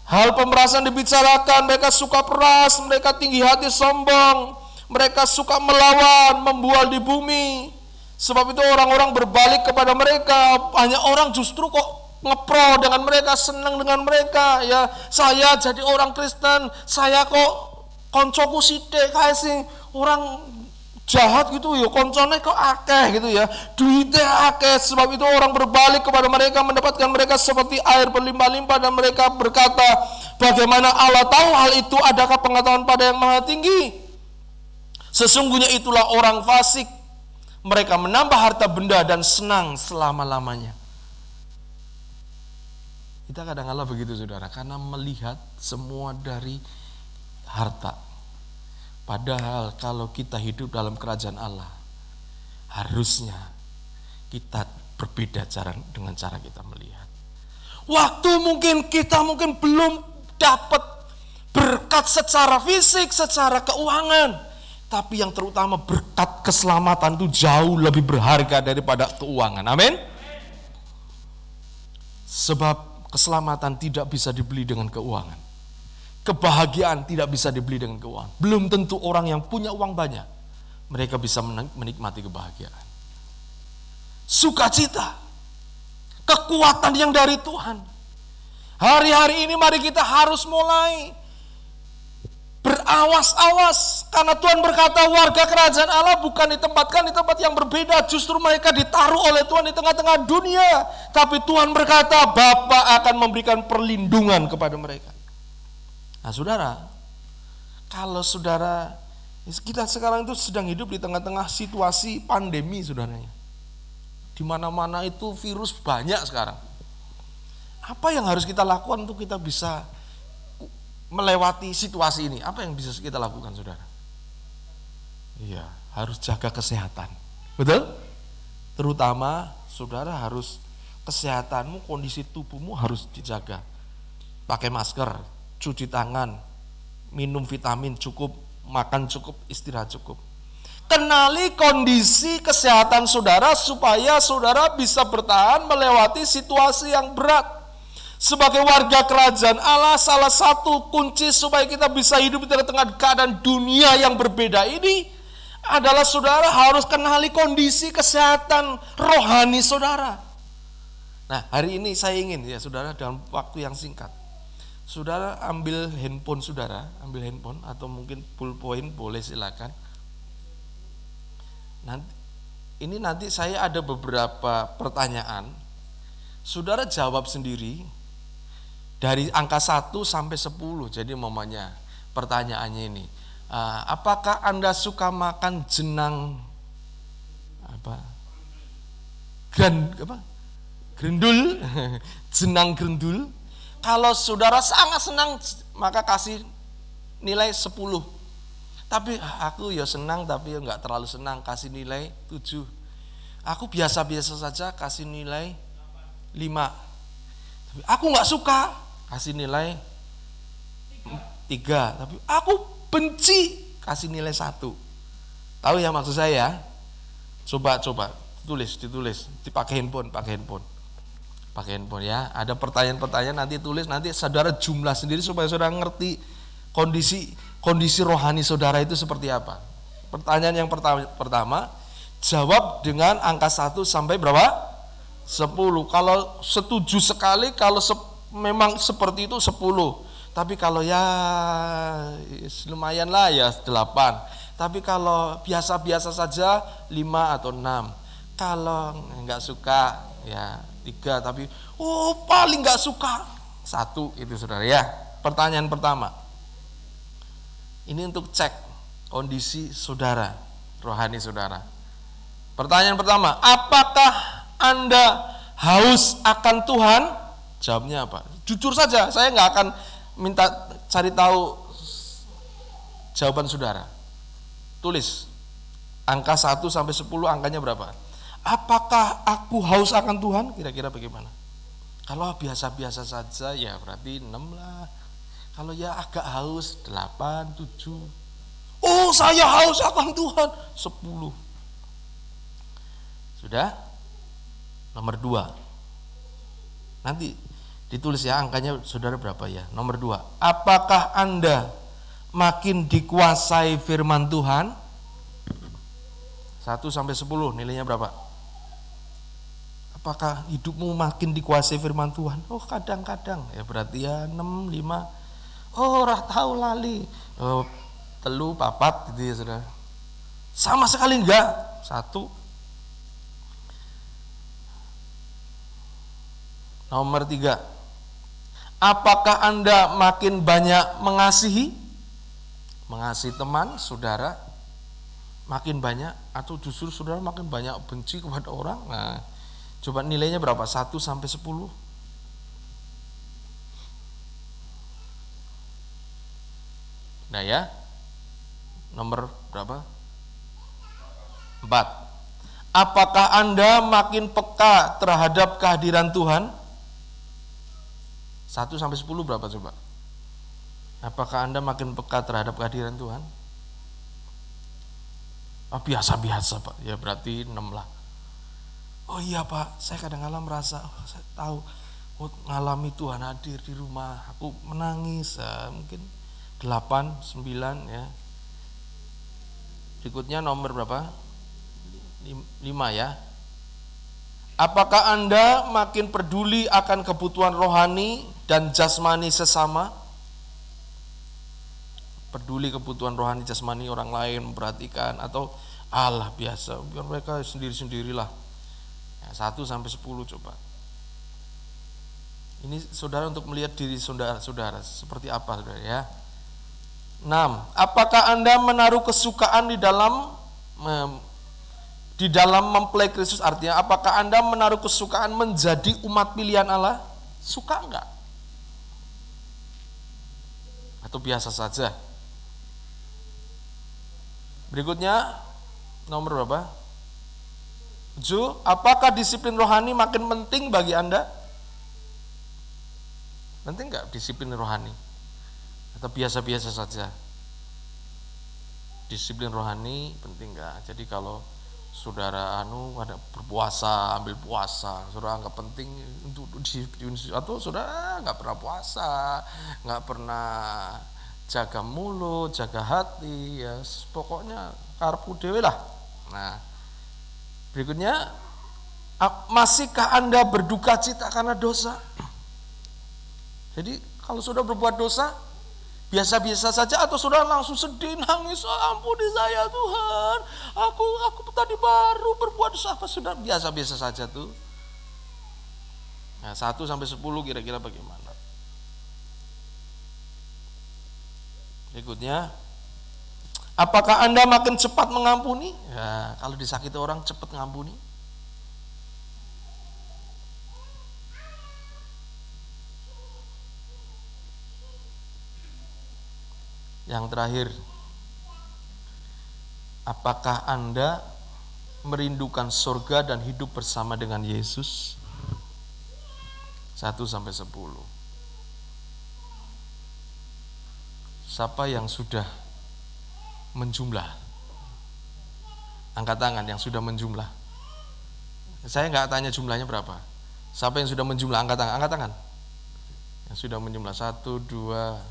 Hal pemerasan dibicarakan, mereka suka peras, mereka tinggi hati, sombong, mereka suka melawan, membual di bumi. Sebab itu orang-orang berbalik kepada mereka. Banyak orang justru kok ngepro dengan mereka, senang dengan mereka. Ya, saya jadi orang Kristen, saya kok koncoku sithik kae sing orang jahat gitu ya, koncone kok akeh gitu ya, duitnya akeh. Sebab itu orang berbalik kepada mereka, mendapatkan mereka seperti air berlimpah-limpah, dan mereka berkata, bagaimana Allah tahu hal itu? Adakah pengetahuan pada yang maha tinggi? Sesungguhnya itulah orang fasik, mereka menambah harta benda dan senang selama-lamanya. Kita kadang-kadang begitu saudara, karena melihat semua dari harta. Padahal kalau kita hidup dalam kerajaan Allah, harusnya kita berbeda dengan cara kita melihat. Waktu kita mungkin belum dapat berkat secara fisik, secara keuangan, tapi yang terutama berkat keselamatan itu jauh lebih berharga daripada keuangan. Amin. Sebab keselamatan tidak bisa dibeli dengan keuangan. Kebahagiaan tidak bisa dibeli dengan keuangan. Belum tentu orang yang punya uang banyak, mereka bisa menikmati kebahagiaan. Sukacita, kekuatan yang dari Tuhan. Hari-hari ini mari kita harus mulai berawas-awas. Karena Tuhan berkata warga kerajaan Allah bukan ditempatkan di tempat yang berbeda. Justru mereka ditaruh oleh Tuhan di tengah-tengah dunia. Tapi Tuhan berkata Bapa akan memberikan perlindungan kepada mereka. Nah saudara, kalau saudara, kita sekarang itu sedang hidup di tengah-tengah situasi pandemi saudaranya. Di mana-mana itu virus banyak sekarang. Apa yang harus kita lakukan untuk kita bisa melewati situasi ini? Apa yang bisa kita lakukan saudara? Iya, harus jaga kesehatan. Betul? Terutama saudara harus kesehatanmu, kondisi tubuhmu harus dijaga. Pakai masker, cuci tangan, minum vitamin cukup, makan cukup, istirahat cukup. Kenali kondisi kesehatan saudara supaya saudara bisa bertahan melewati situasi yang berat. Sebagai warga kerajaan Allah, salah satu kunci supaya kita bisa hidup di tengah keadaan dunia yang berbeda ini adalah saudara harus kenali kondisi kesehatan rohani saudara. Nah, hari ini saya ingin ya saudara dalam waktu yang singkat, saudara ambil handphone saudara, ambil handphone atau mungkin pulpoin boleh silakan. Nanti saya ada beberapa pertanyaan. Saudara jawab sendiri dari angka 1 sampai 10. Jadi mamanya pertanyaannya ini, apakah Anda suka makan jenang grendul? Jenang grendul. Kalau saudara sangat senang, maka kasih nilai 10. Tapi aku ya senang, tapi ya enggak terlalu senang, kasih nilai 7. Aku biasa-biasa saja, kasih nilai 5. Tapi aku enggak suka, kasih nilai 3. Tapi aku benci, kasih nilai 1. Tahu ya maksud saya? Coba ditulis, pakai handphone ya. Ada pertanyaan-pertanyaan nanti tulis, nanti saudara jumlah sendiri supaya saudara ngerti kondisi rohani saudara itu seperti apa. Pertanyaan yang pertama, jawab dengan angka 1 sampai berapa? 10. Kalau setuju sekali, kalau memang seperti itu 10. Tapi kalau ya lumayan lah ya 8. Tapi kalau biasa-biasa saja 5 atau 6. Kalau enggak suka ya 3, tapi paling gak suka 1, itu saudara ya. Pertanyaan pertama, ini untuk cek kondisi saudara, rohani saudara. Pertanyaan pertama, apakah Anda haus akan Tuhan? Jawabnya apa? Jujur saja, saya gak akan minta cari tahu jawaban saudara. Tulis angka 1 sampai 10, angkanya berapa? Apakah aku haus akan Tuhan? Kira-kira bagaimana? Kalau biasa-biasa saja ya berarti 6 lah. Kalau ya agak haus 8, 7. Oh, saya haus akan Tuhan 10. Sudah? Nomor 2. Nanti Ditulis ya angkanya saudara berapa ya? Nomor 2. Apakah Anda makin dikuasai firman Tuhan? 1 sampai 10 nilainya berapa? Apakah hidupmu makin dikuasai firman Tuhan? Oh kadang-kadang, ya berarti ya 6, 5. Oh ora tahu lali. Oh 3, 4 gitu ya saudara. Sama sekali enggak. 1. Nomor 3. Apakah Anda makin banyak mengasihi? Mengasihi teman, saudara, makin banyak, atau justru saudara makin banyak benci kepada orang? Nah, coba nilainya berapa? 1 sampai 10. Nah ya, nomor berapa? 4. Apakah Anda makin peka terhadap kehadiran Tuhan? 1 sampai 10 berapa coba? Apakah Anda makin peka terhadap kehadiran Tuhan? Oh, biasa-biasa Pak, ya berarti 6 lah. Oh iya Pak, saya kadang-kadang merasa, saya tahu, ngalami Tuhan hadir di rumah, aku menangis, mungkin 8, 9 ya. Berikutnya nomor berapa? 5 ya. Apakah Anda makin peduli akan kebutuhan rohani dan jasmani sesama? Peduli kebutuhan rohani jasmani orang lain, memperhatikan, atau Allah biasa, biar mereka sendiri-sendirilah. Ya, 1 sampai 10 coba. Ini saudara untuk melihat diri saudara seperti apa saudara ya. 6. Apakah Anda menaruh kesukaan di dalam mempelai Kristus? Artinya apakah Anda menaruh kesukaan menjadi umat pilihan Allah? Suka enggak? Atau biasa saja? Berikutnya nomor berapa? 7. Apakah disiplin rohani makin penting bagi Anda? Penting enggak disiplin rohani? Atau biasa-biasa saja? Disiplin rohani penting enggak? Jadi kalau saudara ada berpuasa, ambil puasa, saudara anggap penting untuk disiplin, atau saudara nggak pernah puasa, nggak pernah jaga mulut, jaga hati, ya pokoknya karpu dewe lah. Nah, berikutnya, masihkah Anda berduka cita karena dosa? Jadi kalau sudah berbuat dosa, biasa-biasa saja, atau saudara langsung sedih, nangis, ampuni saya Tuhan, aku tadi baru berbuat dosa, apa sudah biasa-biasa saja tuh. Nah, 1 sampai 10 kira-kira bagaimana? Berikutnya, apakah Anda makin cepat mengampuni? Ya, kalau disakiti orang cepat mengampuni. Yang terakhir, apakah Anda merindukan surga dan hidup bersama dengan Yesus? 1 sampai 10. Siapa yang sudah menjumlah? Angkat tangan yang sudah menjumlah. Saya nggak tanya jumlahnya berapa. Siapa yang sudah menjumlah? Angkat tangan. Angkat tangan. Yang sudah menjumlah 1, 2,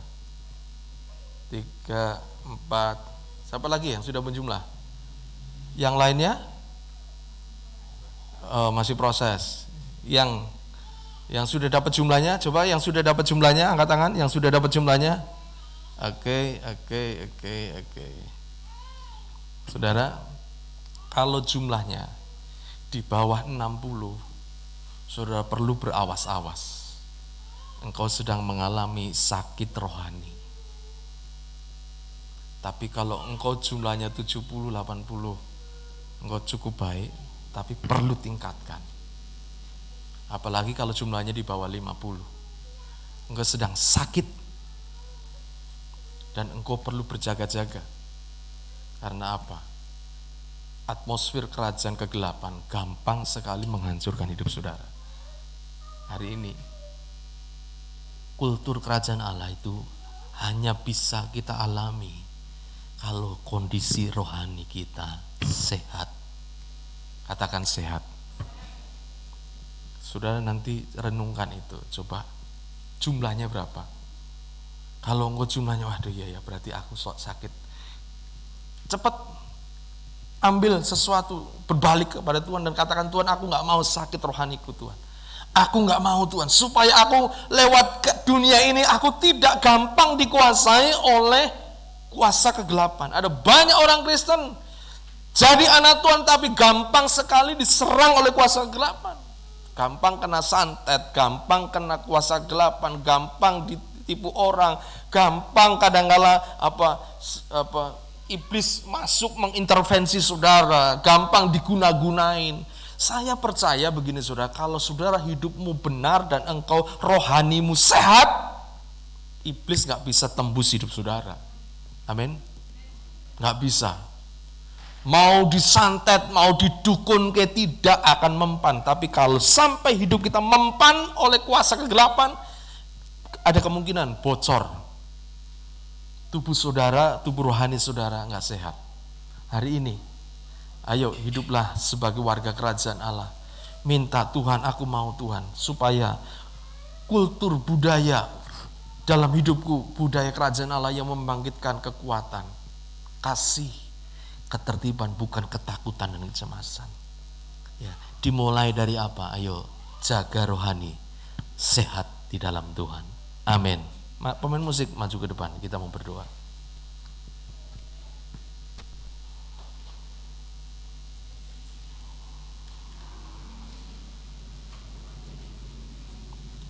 3, 4. Siapa lagi yang sudah menjumlah? Yang lainnya masih proses. Yang sudah dapat jumlahnya, coba yang sudah dapat jumlahnya angkat tangan. Yang sudah dapat jumlahnya. Oke. Saudara, kalau jumlahnya di bawah 60, saudara perlu berawas-awas. Engkau sedang mengalami sakit rohani. Tapi kalau engkau jumlahnya 70, 80, engkau cukup baik, tapi perlu tingkatkan. Apalagi kalau jumlahnya di bawah 50. Engkau sedang sakit dan engkau perlu berjaga-jaga. Karena apa? Atmosfer kerajaan kegelapan gampang sekali menghancurkan hidup saudara. Hari ini kultur kerajaan Allah itu hanya bisa kita alami kalau kondisi rohani kita sehat. Katakan sehat. Saudara nanti renungkan itu. Coba Jumlahnya berapa? Kalau engkau jumlahnya, waduh ya berarti aku sok sakit. Cepat ambil sesuatu, berbalik kepada Tuhan dan katakan, Tuhan, aku gak mau sakit rohaniku, Tuhan. Aku gak mau, Tuhan, supaya aku lewat ke dunia ini, aku tidak gampang dikuasai oleh kuasa kegelapan. Ada banyak orang Kristen jadi anak Tuhan tapi gampang sekali diserang oleh kuasa kegelapan. Gampang kena santet, gampang kena kuasa kegelapan, gampang ditipu orang, gampang kadangkala iblis masuk mengintervensi saudara, gampang diguna-gunain. Saya percaya begini saudara, kalau saudara hidupmu benar dan engkau rohanimu sehat, iblis gak bisa tembus hidup saudara. Amin. Gak bisa. Mau disantet, mau didukun ke tidak akan mempan. Tapi kalau sampai hidup kita mempan oleh kuasa kegelapan, ada kemungkinan bocor. Tubuh saudara, tubuh rohani saudara gak sehat. Hari ini, ayo hiduplah sebagai warga kerajaan Allah. Minta Tuhan, aku mau Tuhan, supaya kultur budaya dalam hidupku, budaya kerajaan Allah yang membangkitkan kekuatan, kasih, ketertiban, bukan ketakutan dan kecemasan. Ya, dimulai dari apa? Ayo jaga rohani, sehat di dalam Tuhan. Amin. Pemain musik maju ke depan, kita mau berdoa.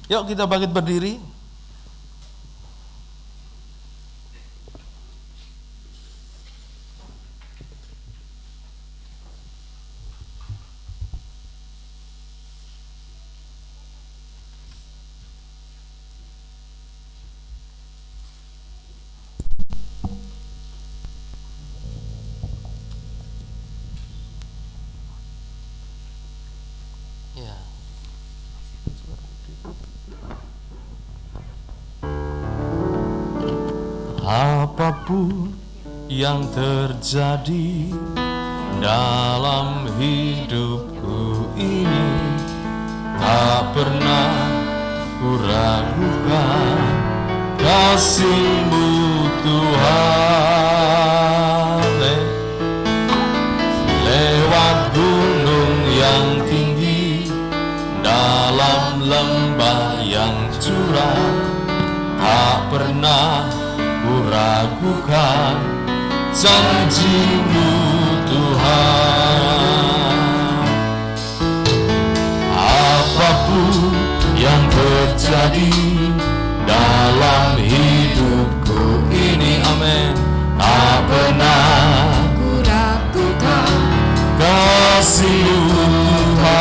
Yuk kita bangkit berdiri. Ya. Apapun yang terjadi dalam hidupku ini, tak pernah kuragukan kasih-Mu Tuhan. Lewat gunung yang tinggi, dalam lembah yang curam, tak pernah kuragukan janji-Mu Tuhan. Apapun yang terjadi dalam hidupku ini, amin, tak pernah kuragukan kasih-Mu Tuhan.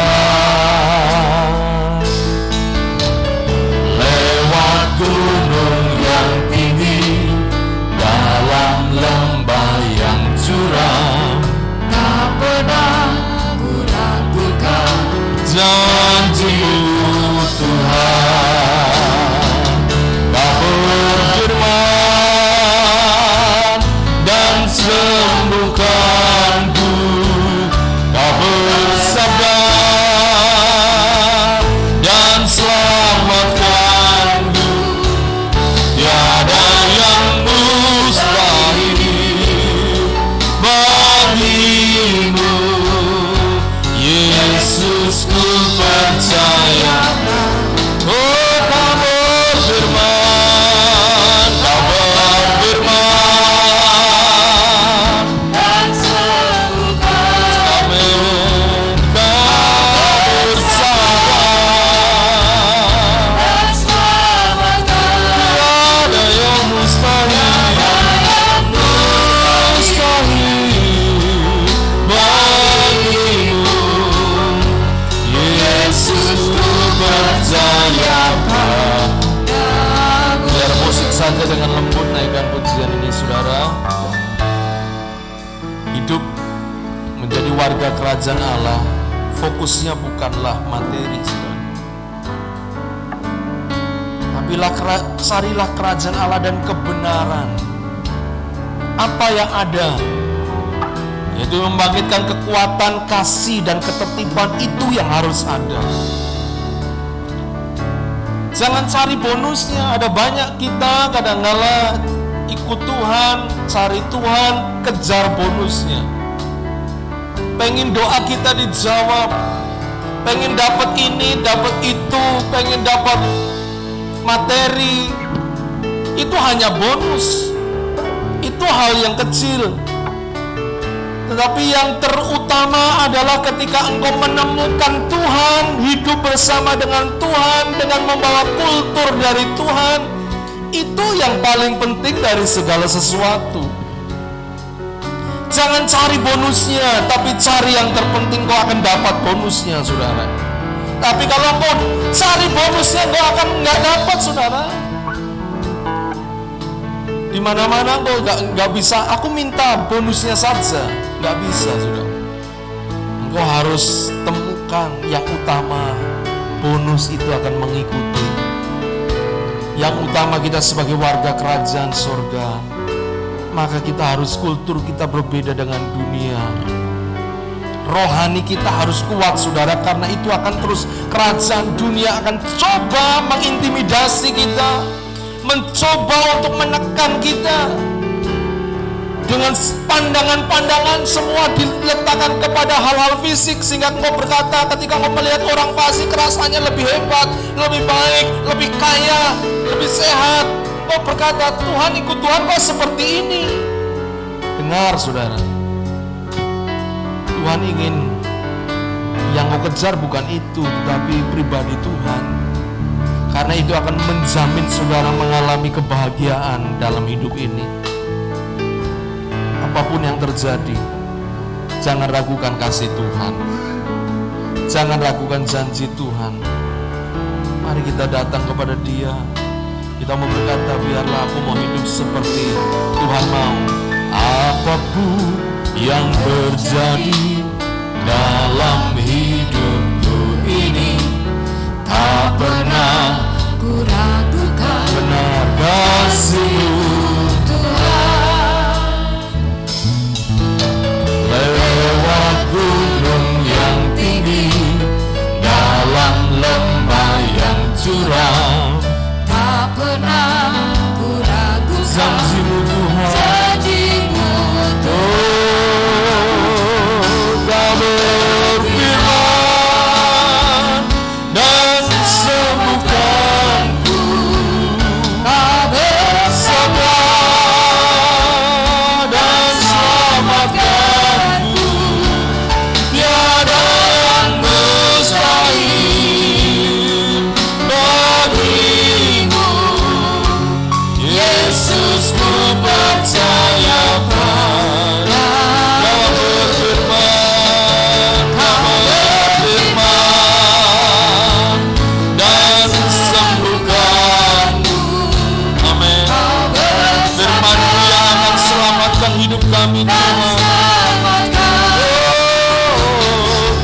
Lewat gunung yang tinggi, dalam lembah yang curam, tak pernah kuragukan janji-Mu Tuhan. Kau berfirman dan sembuhkanku, Kau bersabda dan selamatkanku. Tiada yang mustahil bagimu, Yesus, ku percaya. Oh, Kau berfirman dan sembuhkan. Amin. Kau bersabar dan selamatkan. Tiada yang mustahil bagimu, Yesus, ku percaya padamu. Biar musik saja dengan lembut naikkan pujian ini saudara. Hidup menjadi warga kerajaan Allah, fokusnya bukanlah materi saudara. Carilah kerajaan Allah dan kebenaran. Apa yang ada, yaitu membangkitkan kekuatan, kasih dan ketertiban, itu yang harus ada. Jangan cari bonusnya. Ada banyak kita kadang-kala ikut Tuhan, cari Tuhan, kejar bonusnya. Pengen doa kita dijawab, pengen dapat ini, dapat itu, pengen dapat materi. Itu hanya bonus. Itu hal yang kecil. Tetapi yang terutama adalah ketika engkau menemukan Tuhan, hidup bersama dengan Tuhan, dengan membawa kultur dari Tuhan, itu yang paling penting dari segala sesuatu. Jangan cari bonusnya, tapi cari yang terpenting, kau akan dapat bonusnya, saudara. Tapi kalau kau cari bonusnya, kau akan nggak dapat, saudara. Di mana-mana kau nggak bisa. Aku minta bonusnya saja, nggak bisa, saudara. Engkau harus temukan yang utama. Bonus itu akan mengikuti. Yang utama kita sebagai warga kerajaan surga, maka kita harus kultur kita berbeda dengan dunia. Rohani kita harus kuat, saudara, karena itu akan terus kerajaan dunia akan coba mengintimidasi kita, mencoba untuk menekan kita dengan pandangan-pandangan semua diletakkan kepada hal-hal fisik, sehingga engkau berkata ketika engkau melihat orang fasik rasanya lebih hebat, lebih baik, lebih kaya, lebih sehat, engkau berkata, Tuhan, ikut Tuhan kok seperti ini. Dengar, saudara, Tuhan ingin yang kau kejar bukan itu, tetapi pribadi Tuhan. Karena itu akan menjamin saudara mengalami kebahagiaan dalam hidup ini. Apapun yang terjadi, jangan ragukan kasih Tuhan, jangan ragukan janji Tuhan. Mari kita datang kepada Dia. Kita mau berkata, biarlah aku mau hidup seperti Tuhan mau. Apapun yang terjadi dalam hidupku ini, tak pernah ku ragukan benar kasih-Mu Tuhan. lewat gunung yang tinggi, dalam lembah yang curam, Tak pernah ku ragukan janji-Mu Tuhan. janji-Mu Kau berfirman dan sembuhkanku, Kau sabar dan selamatkanku. Tiada yang mustahil bagimu, Yesus, ku percaya pada. Kau berfirman dan sembuhkanku. Amin. Firman-Mu yang akan selamatkan hidup kami, Tuhan.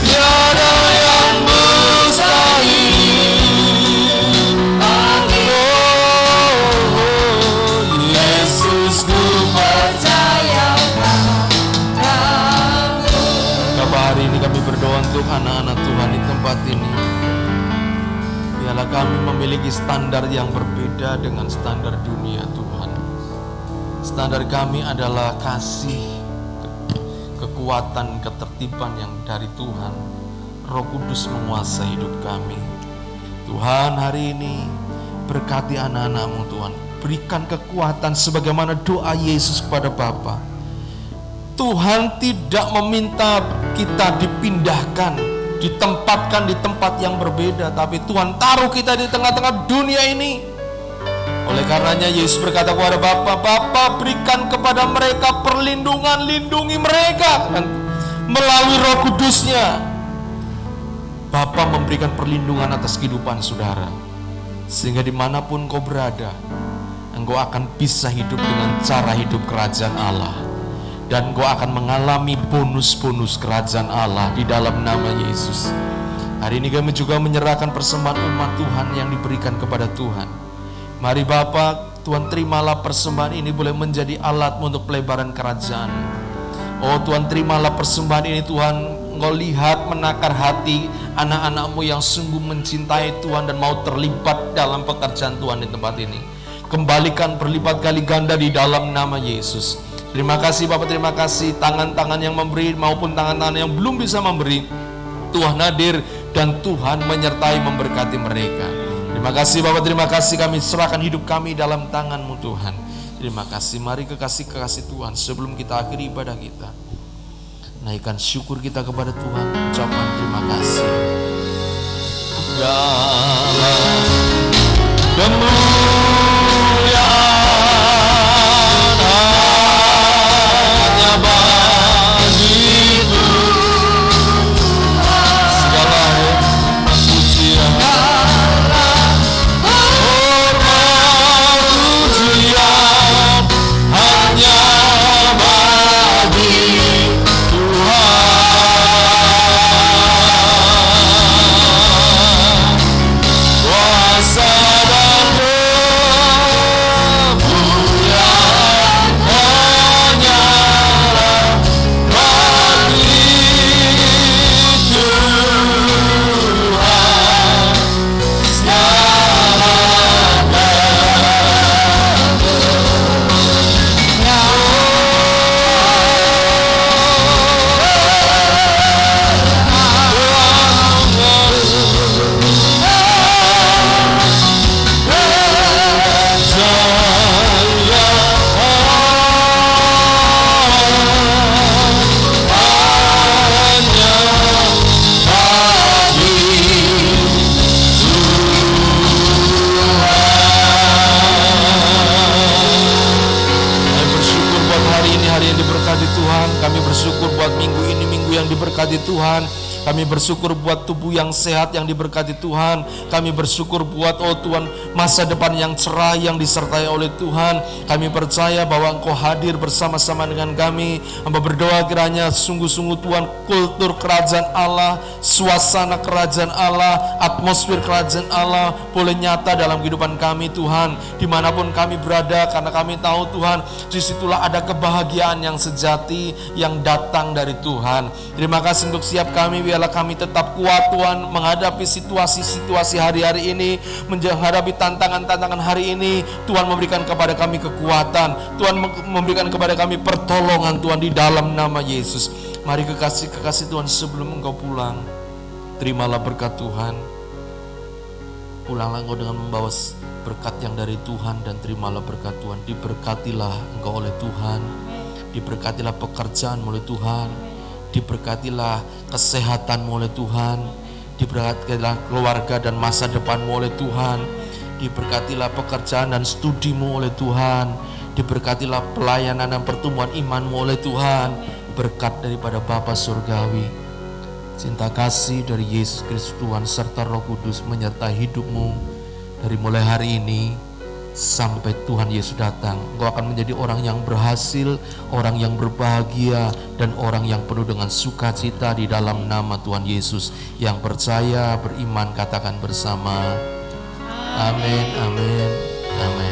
Tiada yang mustahil. Yesus, ku percaya. Bapak, hari ini kami berdoa untuk anak-anak Tuhan di tempat ini. Biarlah kami memiliki standar yang berbeda dengan standar dunia, Tuhan. Standar kami adalah kasih, kekuatan, ketertiban yang dari Tuhan. Roh Kudus menguasai hidup kami. Tuhan, hari ini berkati anak-anak-Mu, Tuhan. Berikan kekuatan sebagaimana doa Yesus kepada Bapa. Tuhan tidak meminta kita dipindahkan, ditempatkan di tempat yang berbeda, tapi Tuhan taruh kita di tengah-tengah dunia ini. Oleh karenanya Yesus berkata kepada Bapa, Bapa, berikan kepada mereka perlindungan, lindungi mereka. Dan melalui Roh Kudus-Nya, Bapa memberikan perlindungan atas kehidupan saudara, sehingga dimanapun kau berada, engkau akan bisa hidup dengan cara hidup kerajaan Allah. Dan kau akan mengalami bonus-bonus kerajaan Allah di dalam nama Yesus. Hari ini kami juga menyerahkan persembahan umat Tuhan yang diberikan kepada Tuhan. Mari Bapa, Tuhan terimalah persembahan ini boleh menjadi alat untuk pelebaran kerajaan. Oh Tuhan, terimalah persembahan ini Tuhan, Engkau lihat menakar hati anak-anak-Mu yang sungguh mencintai Tuhan dan mau terlibat dalam pekerjaan Tuhan di tempat ini. Kembalikan berlipat kali ganda di dalam nama Yesus. Terima kasih Bapak, terima kasih tangan-tangan yang memberi maupun tangan-tangan yang belum bisa memberi. Tuhan hadir dan Tuhan menyertai memberkati mereka. Terima kasih Bapak, terima kasih, kami serahkan hidup kami dalam tangan-Mu Tuhan. Terima kasih, mari kekasih-kekasih Tuhan, sebelum kita akhiri ibadah kita, naikkan syukur kita kepada Tuhan, ucapkan terima kasih. Dalam kemuliaan hanya bagi Tuhan, segala pujian, hormat pujian hanya bagi Tuhan. Kuasa dan kemuliaan hanyalah bagi Tuhan Tuhan. Kami bersyukur buat minggu ini, minggu yang diberkati Tuhan. Kami bersyukur buat tubuh yang sehat yang diberkati Tuhan. Kami bersyukur buat, oh Tuhan, masa depan yang cerah yang disertai oleh Tuhan. Kami percaya bahwa Engkau hadir bersama-sama dengan kami. Hamba berdoa kiranya sungguh-sungguh Tuhan, kultur kerajaan Allah, suasana kerajaan Allah, atmosfer kerajaan Allah boleh nyata dalam kehidupan kami Tuhan. Dimanapun kami berada, karena kami tahu Tuhan, disitulah ada kebahagiaan yang sejati yang datang dari Tuhan. Terima kasih untuk siap kami, biarlah kami tetap kuat Tuhan menghadapi situasi-situasi hari-hari ini, menghadapi tantangan-tantangan hari ini. Tuhan memberikan kepada kami kekuatan, Tuhan memberikan kepada kami pertolongan Tuhan di dalam nama Yesus. Mari kekasih-kekasih Tuhan, sebelum Engkau pulang, terimalah berkat Tuhan. Pulanglah Engkau dengan membawa berkat yang dari Tuhan, dan terimalah berkat Tuhan. Diberkatilah Engkau oleh Tuhan, diberkatilah pekerjaan oleh Tuhan, diberkatilah kesehatan oleh Tuhan, diberkatilah keluarga dan masa depanmu oleh Tuhan, diberkatilah pekerjaan dan studimu oleh Tuhan, diberkatilah pelayanan dan pertumbuhan imanmu oleh Tuhan. Berkat daripada Bapa Surgawi, cinta kasih dari Yesus Kristus Tuhan serta Roh Kudus menyertai hidupmu dari mulai hari ini sampai Tuhan Yesus datang. Engkau akan menjadi orang yang berhasil, orang yang berbahagia, dan orang yang penuh dengan sukacita di dalam nama Tuhan Yesus. Yang percaya, beriman, katakan bersama, amin, amin, amin.